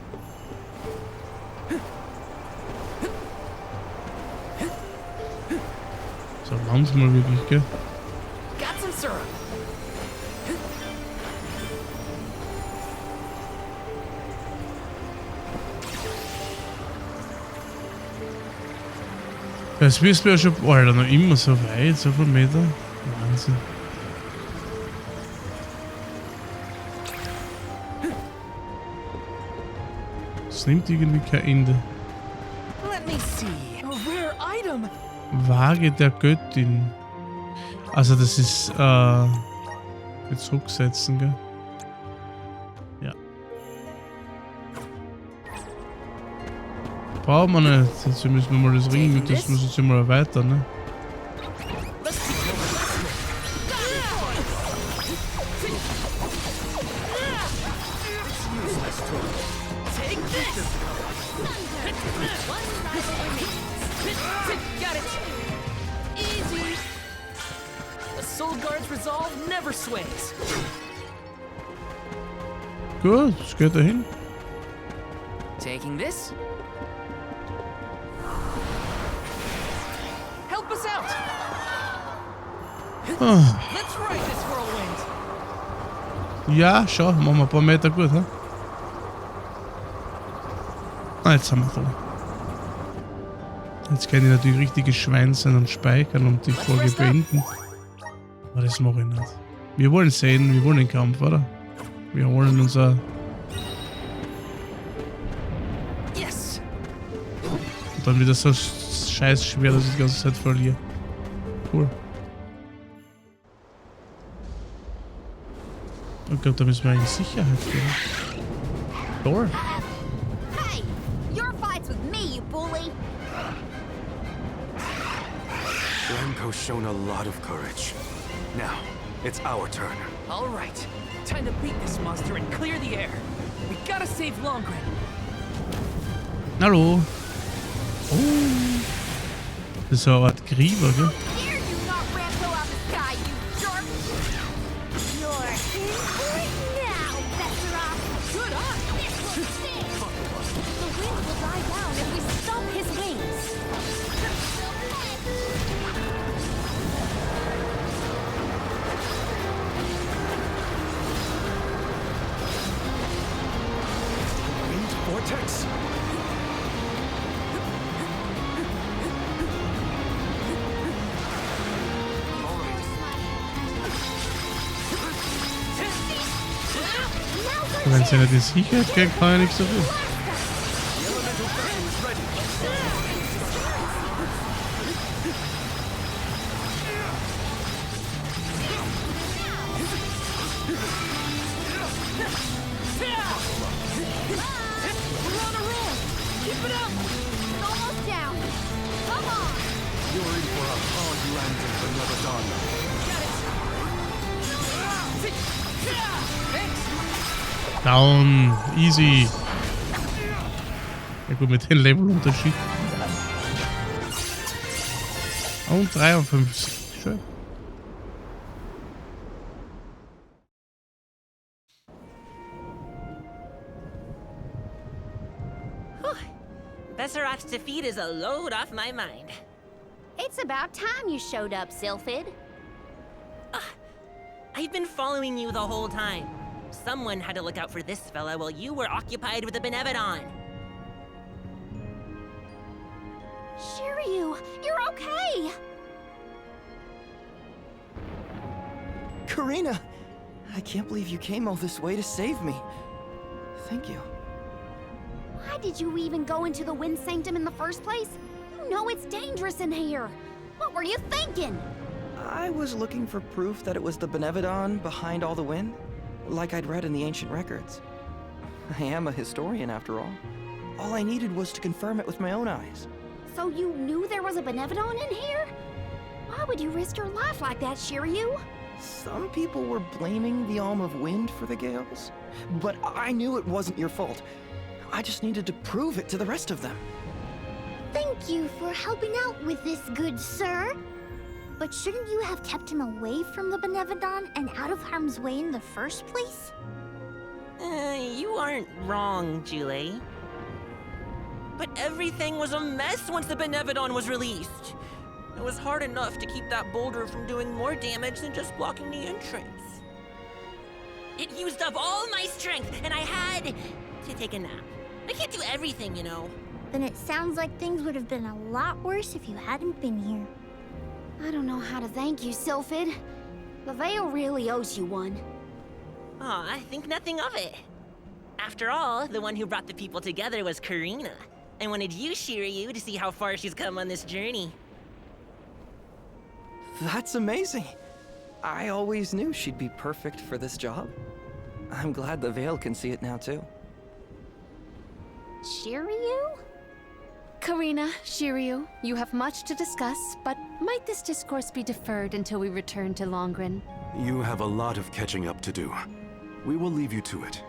So langsam wirklich, gell? Got some syrup. Das wissen wir ja schon, Alter, noch immer so weit, so viele Meter. Wahnsinn. Es nimmt irgendwie kein Ende. Let me see. A rare item. Waage der Göttin. Also das ist, mit zurücksetzen, gell? Ja. Brauchen wir nicht. Jetzt müssen wir mal das Ring mit, das müssen wir mal erweitern, ne? Let's teach them a lesson. It's useless to old guard's resolve never sways. Gut, das geht dahin. Taking this. Help us out. Ah. Let's ride this whirlwind. Ja, schau, machen wir ein paar Meter gut, ne? Ah, jetzt haben wir voll. Jetzt kann ich natürlich richtige Schwein sein und speichern und die Folge beenden. Aber das mache ich nicht. Wir wollen sehen, wir wollen den Kampf, oder? Wir wollen unser... Yes. Und dann wieder so scheiß schwer, dass ich die ganze Zeit verliere. Cool. Ich glaube, da müssen wir in Sicherheit gehen. Door. Hey! Your fight's with me, you bully! Remco's shown a lot of courage. Now, it's our turn. All right. Time to beat this monster and clear the air. We gotta save Longren. Hallo. Oh. Das ist eine Art Grieber, gell? Dare you not Rambo out the sky, you jerk! You're in for it now, Veioroth! Good on! This will sting! The wind will die down if we stop his wings. Wind vortex? Wenn sie nicht in Sicherheit gehen, kann ich nichts dafür. Almost down! Come on! You're in for a hard landing for Nevadonna. Down. Easy. Ja gut, mit dem Levelunterschied. Und 53. Schön. Veioroth's defeat is a load off my mind. It's about time you showed up, Sylphid. I've been following you the whole time. Someone had to look out for this fella while you were occupied with the Benevodon. Shiryu, you're okay! Karina! I can't believe you came all this way to save me. Thank you. Why did you even go into the Wind Sanctum in the first place? You know it's dangerous in here. What were you thinking? I was looking for proof that it was the Benevodon behind all the wind, like I'd read in the ancient records. I am a historian, after all. All I needed was to confirm it with my own eyes. So you knew there was a Benevodon in here? Why would you risk your life like that, Shiryu? Some people were blaming the Alm of Wind for the gales, but I knew it wasn't your fault. I just needed to prove it to the rest of them. Thank you for helping out with this, good sir. But shouldn't you have kept him away from the Benevodon and out of harm's way in the first place? You aren't wrong, Jule. But everything was a mess once the Benevodon was released. It was hard enough to keep that boulder from doing more damage than just blocking the entrance. It used up all my strength, and I had to take a nap. I can't do everything, you know. Then it sounds like things would have been a lot worse if you hadn't been here. I don't know how to thank you, Sylphid. The Veil really owes you one. Aw, I think nothing of it. After all, the one who brought the people together was Karina. I wanted you, Shiryu, to see how far she's come on this journey. That's amazing. I always knew she'd be perfect for this job. I'm glad the Veil can see it now, too. Shiryu? Karina, Shiryu, you have much to discuss, but might this discourse be deferred until we return to Longren? You have a lot of catching up to do. We will leave you to it.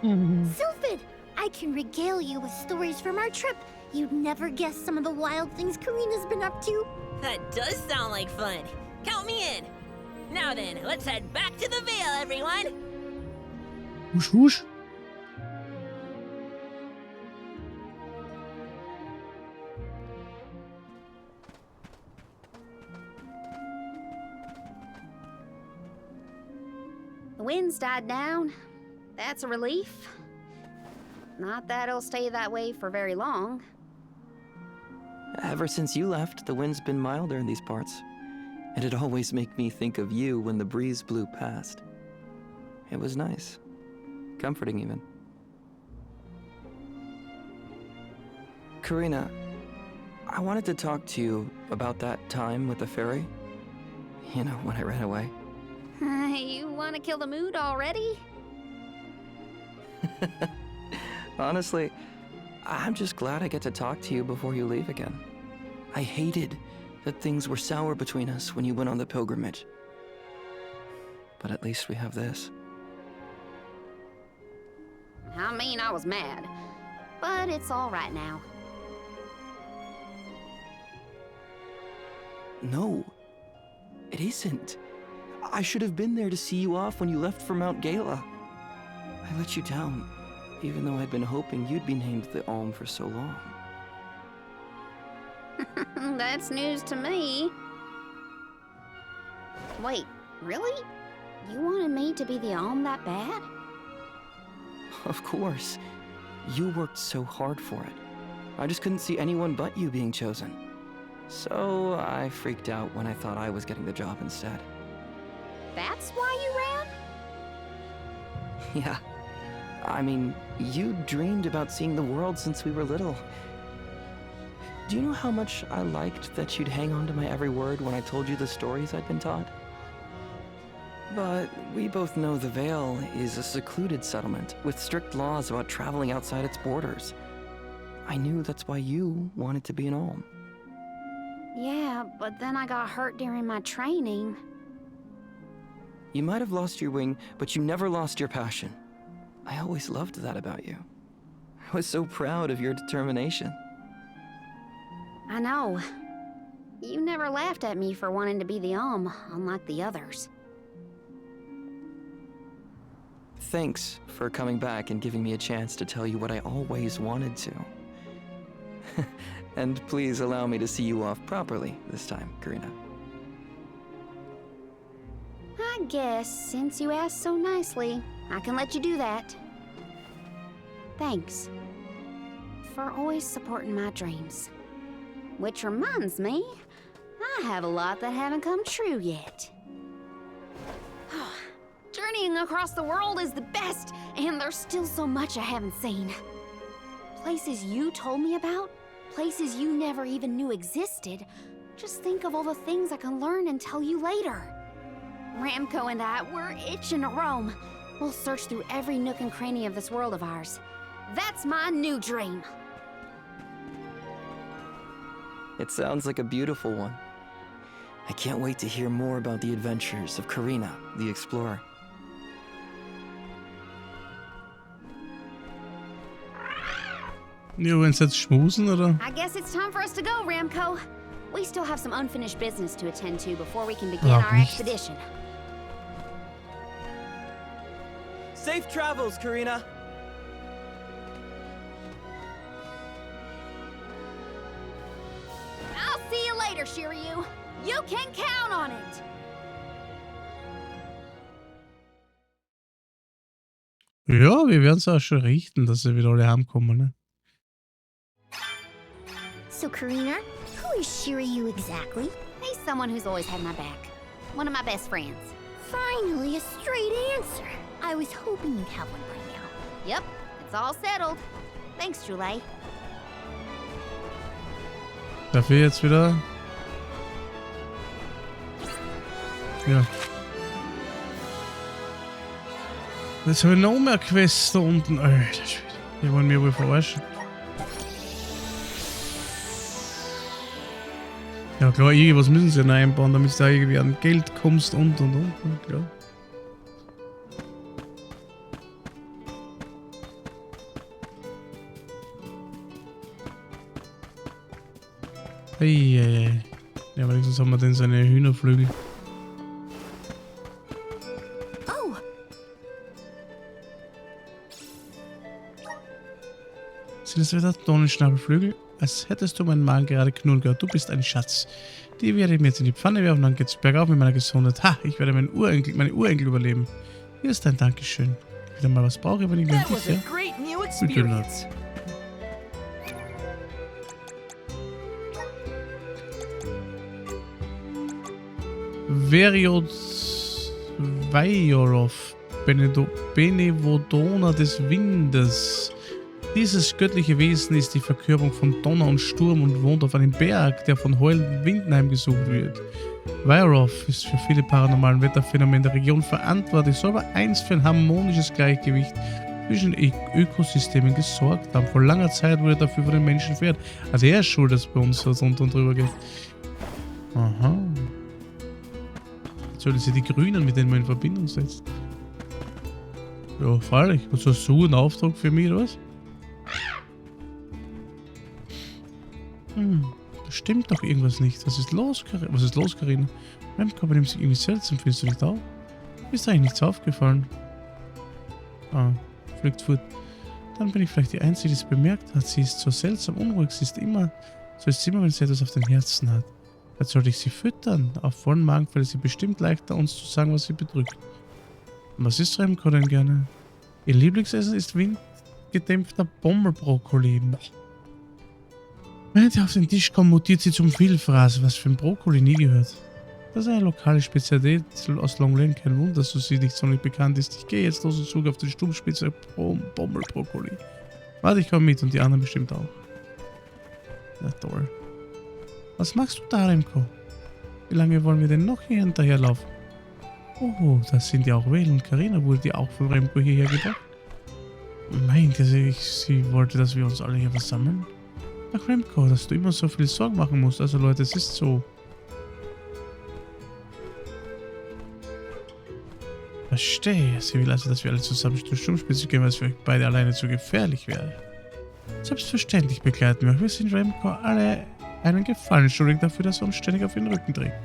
Sylphid, I can regale you with stories from our trip. You'd never guess some of the wild things Karina's been up to. That does sound like fun. Count me in. Now then, let's head back to the Vale, everyone. Husch, husch. The wind's died down. That's a relief. Not that it'll stay that way for very long. Ever since you left, the wind's been milder in these parts. And it always made me think of you when the breeze blew past. It was nice. Comforting, even. Karina, I wanted to talk to you about that time with the fairy. You know, when I ran away. You want to kill the mood already? Honestly, I'm just glad I get to talk to you before you leave again. I hated that things were sour between us when you went on the pilgrimage. But at least we have this. I mean, I was mad. But it's all right now. No, it isn't. I should have been there to see you off when you left for Mount Gala. I let you down, even though I'd been hoping you'd be named the Alm for so long. That's news to me. Wait, really? You wanted me to be the Alm that bad? Of course. You worked so hard for it. I just couldn't see anyone but you being chosen. So I freaked out when I thought I was getting the job instead. That's why you ran? Yeah. I mean, you dreamed about seeing the world since we were little. Do you know how much I liked that you'd hang on to my every word when I told you the stories I'd been taught? But we both know the Vale is a secluded settlement with strict laws about traveling outside its borders. I knew that's why you wanted to be an Alm. Yeah, but then I got hurt during my training. You might have lost your wing, but you never lost your passion. I always loved that about you. I was so proud of your determination. I know. You never laughed at me for wanting to be the Alm, unlike the others. Thanks for coming back and giving me a chance to tell you what I always wanted to. And please allow me to see you off properly this time, Karina. I guess, since you asked so nicely, I can let you do that. Thanks. For always supporting my dreams. Which reminds me, I have a lot that haven't come true yet. Journeying across the world is the best, and there's still so much I haven't seen. Places you told me about, places you never even knew existed. Just think of all the things I can learn and tell you later. Ramco and I, we're itching to roam. We'll search through every nook and cranny of this world of ours. That's my new dream. It sounds like a beautiful one. I can't wait to hear more about the adventures of Karina, the explorer. Jo, wenn's jetzt schmusen, oder? I guess it's time for us to go, Ramco. We still have some unfinished business to attend to before we can begin our expedition. Safe travels, Karina! I'll see you later, Shiryu. You can count on it. Ja, wir werden es auch schon richten, dass sie wieder alle heimkommen, ne? So, Karina, who is Shiryu exactly? He's someone who's always had my back. One of my best friends. Finally, a straight answer. I was hoping you'd have one by now. Yep, it's all settled. Thanks, Julie. Dafür jetzt wieder... Ja. Jetzt habe ich noch mehr Quests da unten. Alter Schwede. Die wollen mir wohl verarschen. Ja klar, irgendwas müssen sie einbauen, damit du da irgendwie an Geld kommst und. Klar. Eieiei. Ja, wenigstens haben wir denn seine Hühnerflügel. Oh, Sind es wieder Dornenschnabelflügel? Als hättest du meinen Magen gerade knurren gehört. Du bist ein Schatz. Die werde ich mir jetzt in die Pfanne werfen, dann geht's bergauf mit meiner Gesundheit. Ha, ich werde meine Urenkel überleben. Hier ist dein Dankeschön. Wieder mal was brauche, wenn ich mir dich, ja? Bitte nicht. Veioroth, Benevodona des Windes. Dieses göttliche Wesen ist die Verkörperung von Donner und Sturm und wohnt auf einem Berg, der von heulenden Winden heimgesucht wird. Veioroth ist für viele paranormalen Wetterphänomene der Region verantwortlich, soll aber einst für ein harmonisches Gleichgewicht zwischen Ökosystemen gesorgt haben. Vor langer Zeit wurde dafür von den Menschen verehrt. Also er ist schuld, dass bei uns so drunter und drüber geht. Aha. Jetzt sollen sie die Grünen, mit denen man in Verbindung setzt. Ja, freilich. Was hast du einen Auftrag für mich, oder was? Da stimmt doch irgendwas nicht. Was ist los, Carina? Mein Körper nimmt sich irgendwie seltsam, findest du nicht auch? Ist eigentlich nichts aufgefallen? Ah, fliegt fort. Dann bin ich vielleicht die Einzige, die es bemerkt hat. Sie ist so seltsam unruhig. So ist sie immer, wenn sie etwas auf den Herzen hat. Jetzt sollte ich sie füttern. Auf vollen Magen fällt es ihr bestimmt leichter, uns zu sagen, was sie bedrückt. Und was isst Remco denn gerne? Ihr Lieblingsessen ist windgedämpfter Bommelbrokkoli. Wenn sie auf den Tisch kommt, mutiert sie zum Vielfraß. Was für ein Brokkoli, nie gehört. Das ist eine lokale Spezialität aus Long Lane. Kein Wunder, dass sie nicht so nicht bekannt ist. Ich gehe jetzt los und suche auf den Stummspitze Bommelbrokkoli. Warte, ich komme mit und die anderen bestimmt auch. Na toll. Was machst du da, Remco? Wie lange wollen wir denn noch hier hinterherlaufen? Oh, das sind ja auch Val und Carina. Wurde die auch von Remco hierher gebracht? Meinte sie wollte, dass wir uns alle hier versammeln? Ach, Remco, dass du immer so viel Sorgen machen musst. Also Leute, es ist so. Verstehe. Sie will also, dass wir alle zusammen zur Sturmspitze gehen, weil es für euch beide alleine zu gefährlich wäre. Selbstverständlich begleiten wir euch. Wir sind Remco alle einen Gefallen schuldig dafür, dass er uns ständig auf den Rücken trägt.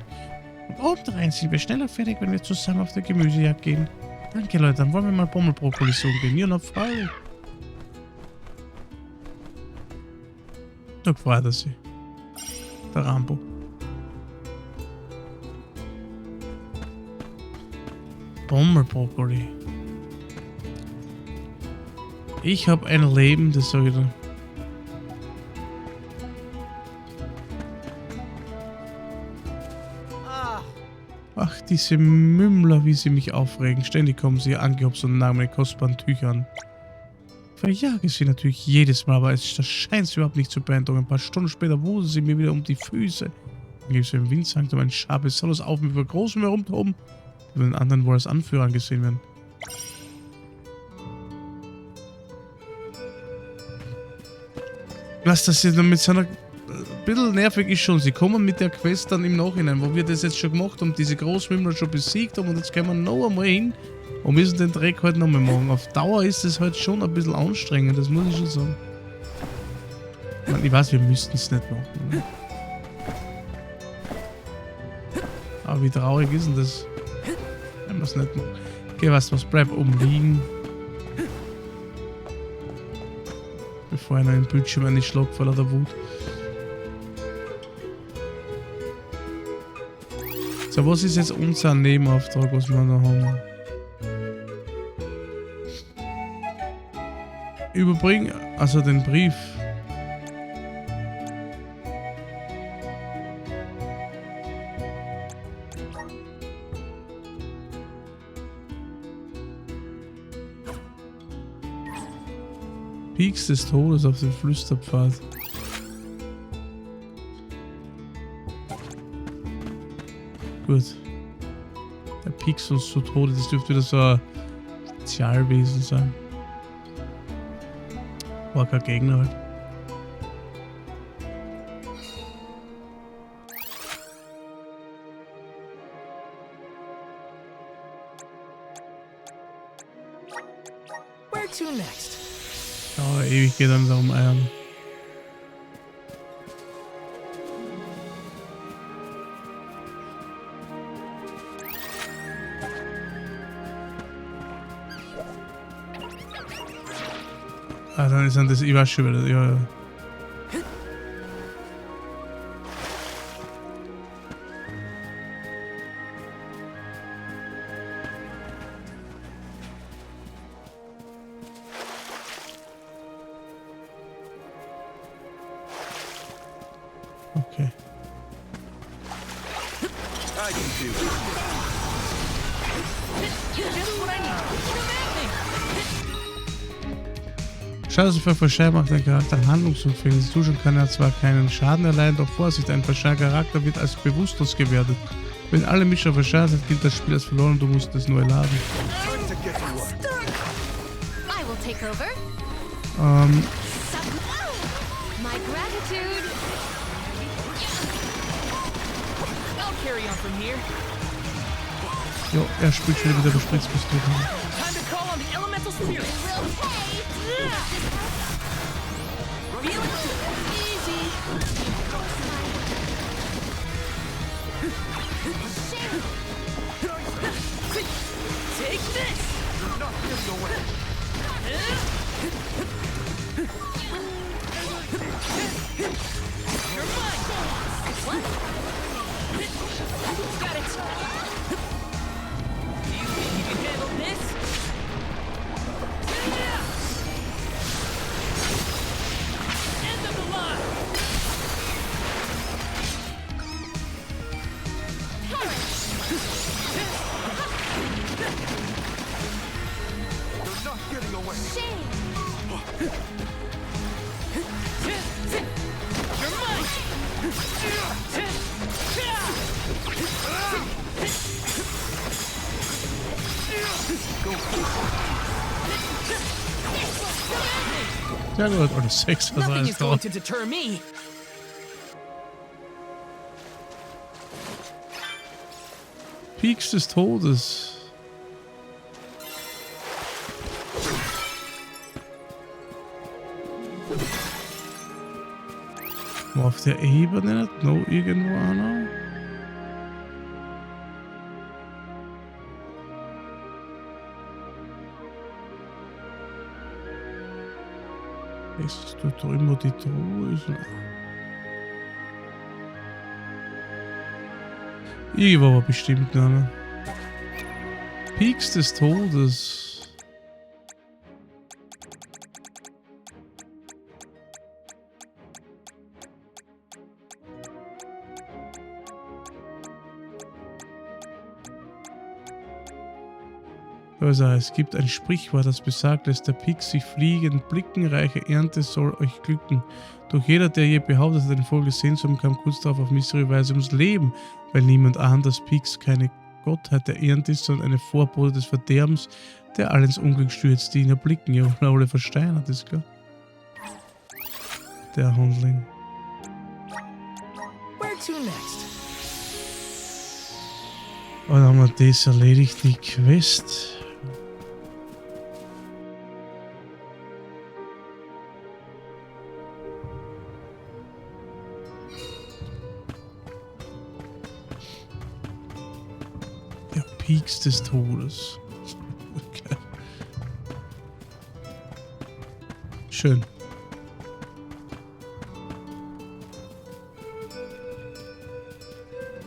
Und obendrein sind wir schneller fertig, wenn wir zusammen auf der Gemüsejagd gehen. Danke, Leute. Dann wollen wir mal Bommelbrokkoli suchen gehen. Ja, noch frei. Da freut er sich. Der Rambo. Bommelbrokkoli. Ich habe ein Leben, das sage ich dann. Ach, diese Mümmler, wie sie mich aufregen. Ständig kommen sie angehopst und nahmen meine kostbaren Tücher an. Verjage sie natürlich jedes Mal, aber das scheint sie überhaupt nicht zu beeindrucken. Ein paar Stunden später wuseln sie mir wieder um die Füße. Dann gibt es im Windsanktum ein scharfes Solos auf mit über großem herumtoben, die von den anderen wohl als Anführer angesehen werden. Was das jetzt mit seiner... Ein bisschen nervig ist schon. Sie kommen mit der Quest dann im Nachhinein, wo wir das jetzt schon gemacht haben, diese Großmümmler schon besiegt haben und jetzt gehen wir noch einmal hin und müssen den Dreck halt nochmal machen. Auf Dauer ist es halt schon ein bisschen anstrengend, das muss ich schon sagen. Ich weiß, wir müssten es nicht machen. Ne? Aber wie traurig ist denn das, wenn wir es nicht machen? Okay, weißt du was, bleib oben liegen. Bevor einer im Bildschirm einen schlägt vor lauter Wut. So, was ist jetzt unser Nebenauftrag, was wir noch haben? Überbringen, also den Brief. Peaks des Todes auf dem Flüsterpfad. Gut. Der piekst uns zu Tode, das dürfte wieder so ein Spezialwesen sein. War kein Gegner halt. Where to next? Ja, ewig geht dann darum Eiern. Ah, dann sind das, ich weiß schon wieder, ja. Okay. Schadensfall Verschein macht den Charakter handlungsunfähig. Ins Zustand kann er zwar keinen Schaden erleiden, doch Vorsicht, ein Verschleier-Charakter wird als bewusstlos gewertet. Wenn alle Mischer verschleiert sind, gilt das Spiel als verloren und du musst es neu laden. Jo, er spielt schon wieder über Spritzpistole. Ja gut, oder 6, was alles drauf. Peaks des Todes. War auf der Ebene nicht noch irgendwo einer? Ist da drüben, wo die Truhe ist? Irgendwo war bestimmt einer. Peaks des Todes. Also, es gibt ein Sprichwort, das besagt, dass der Pik sich fliegen, blicken, reiche Ernte soll euch glücken. Doch jeder, der je behauptet hat, den Vogel gesehen zu haben, kam kurz darauf auf mysteriöse Weise ums Leben, weil niemand ahnt, dass Piks keine Gottheit der Ernte ist, sondern eine Vorbote des Verderbens, der alle ins Unglück stürzt, die ihn erblicken. Ja, alle versteinert, ist klar. Der Handling. Where to next? Und dann haben wir das erledigt, die Quest. Ja, Peaks des Todes. Okay. Schön.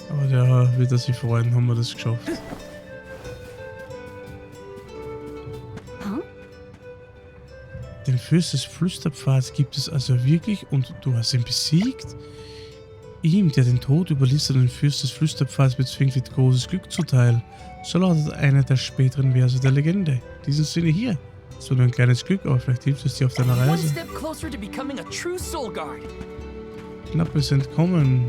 Aber der wird sich freuen, haben wir das geschafft. Den Fürst des Flüsterpfads gibt es also wirklich und du hast ihn besiegt? Ihm, der den Tod überließ und den Fürst des Flüsterpfads bezwingt, wird großes Glück zuteil. So lautet einer der späteren Verse der Legende. In diesem Sinne hier. Es war nur ein kleines Glück, aber vielleicht hilft es dir auf deiner Reise. Knappes Entkommen.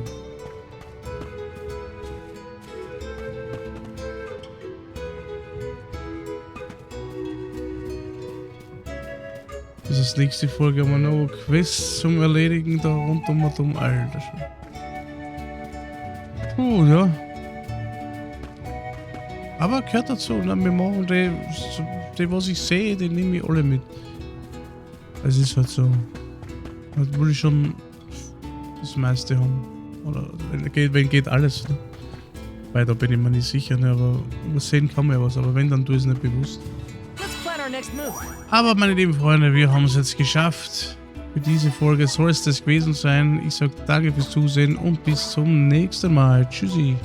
Das ist nächste Folge haben wir noch Quests zum Erledigen da rund um Alter. Puh, ja. Aber gehört dazu, ne? Wir machen die, was ich sehe, die nehme ich alle mit. Es ist halt so. Da würde ich schon das meiste haben. Oder wenn geht alles. Ne? Weil da bin ich mir nicht sicher, ne? Aber sehen kann man ja was, aber wenn, dann tue ich es nicht bewusst. Aber meine lieben Freunde, wir haben es jetzt geschafft. Für diese Folge soll es das gewesen sein. Ich sage danke fürs Zusehen und bis zum nächsten Mal. Tschüssi.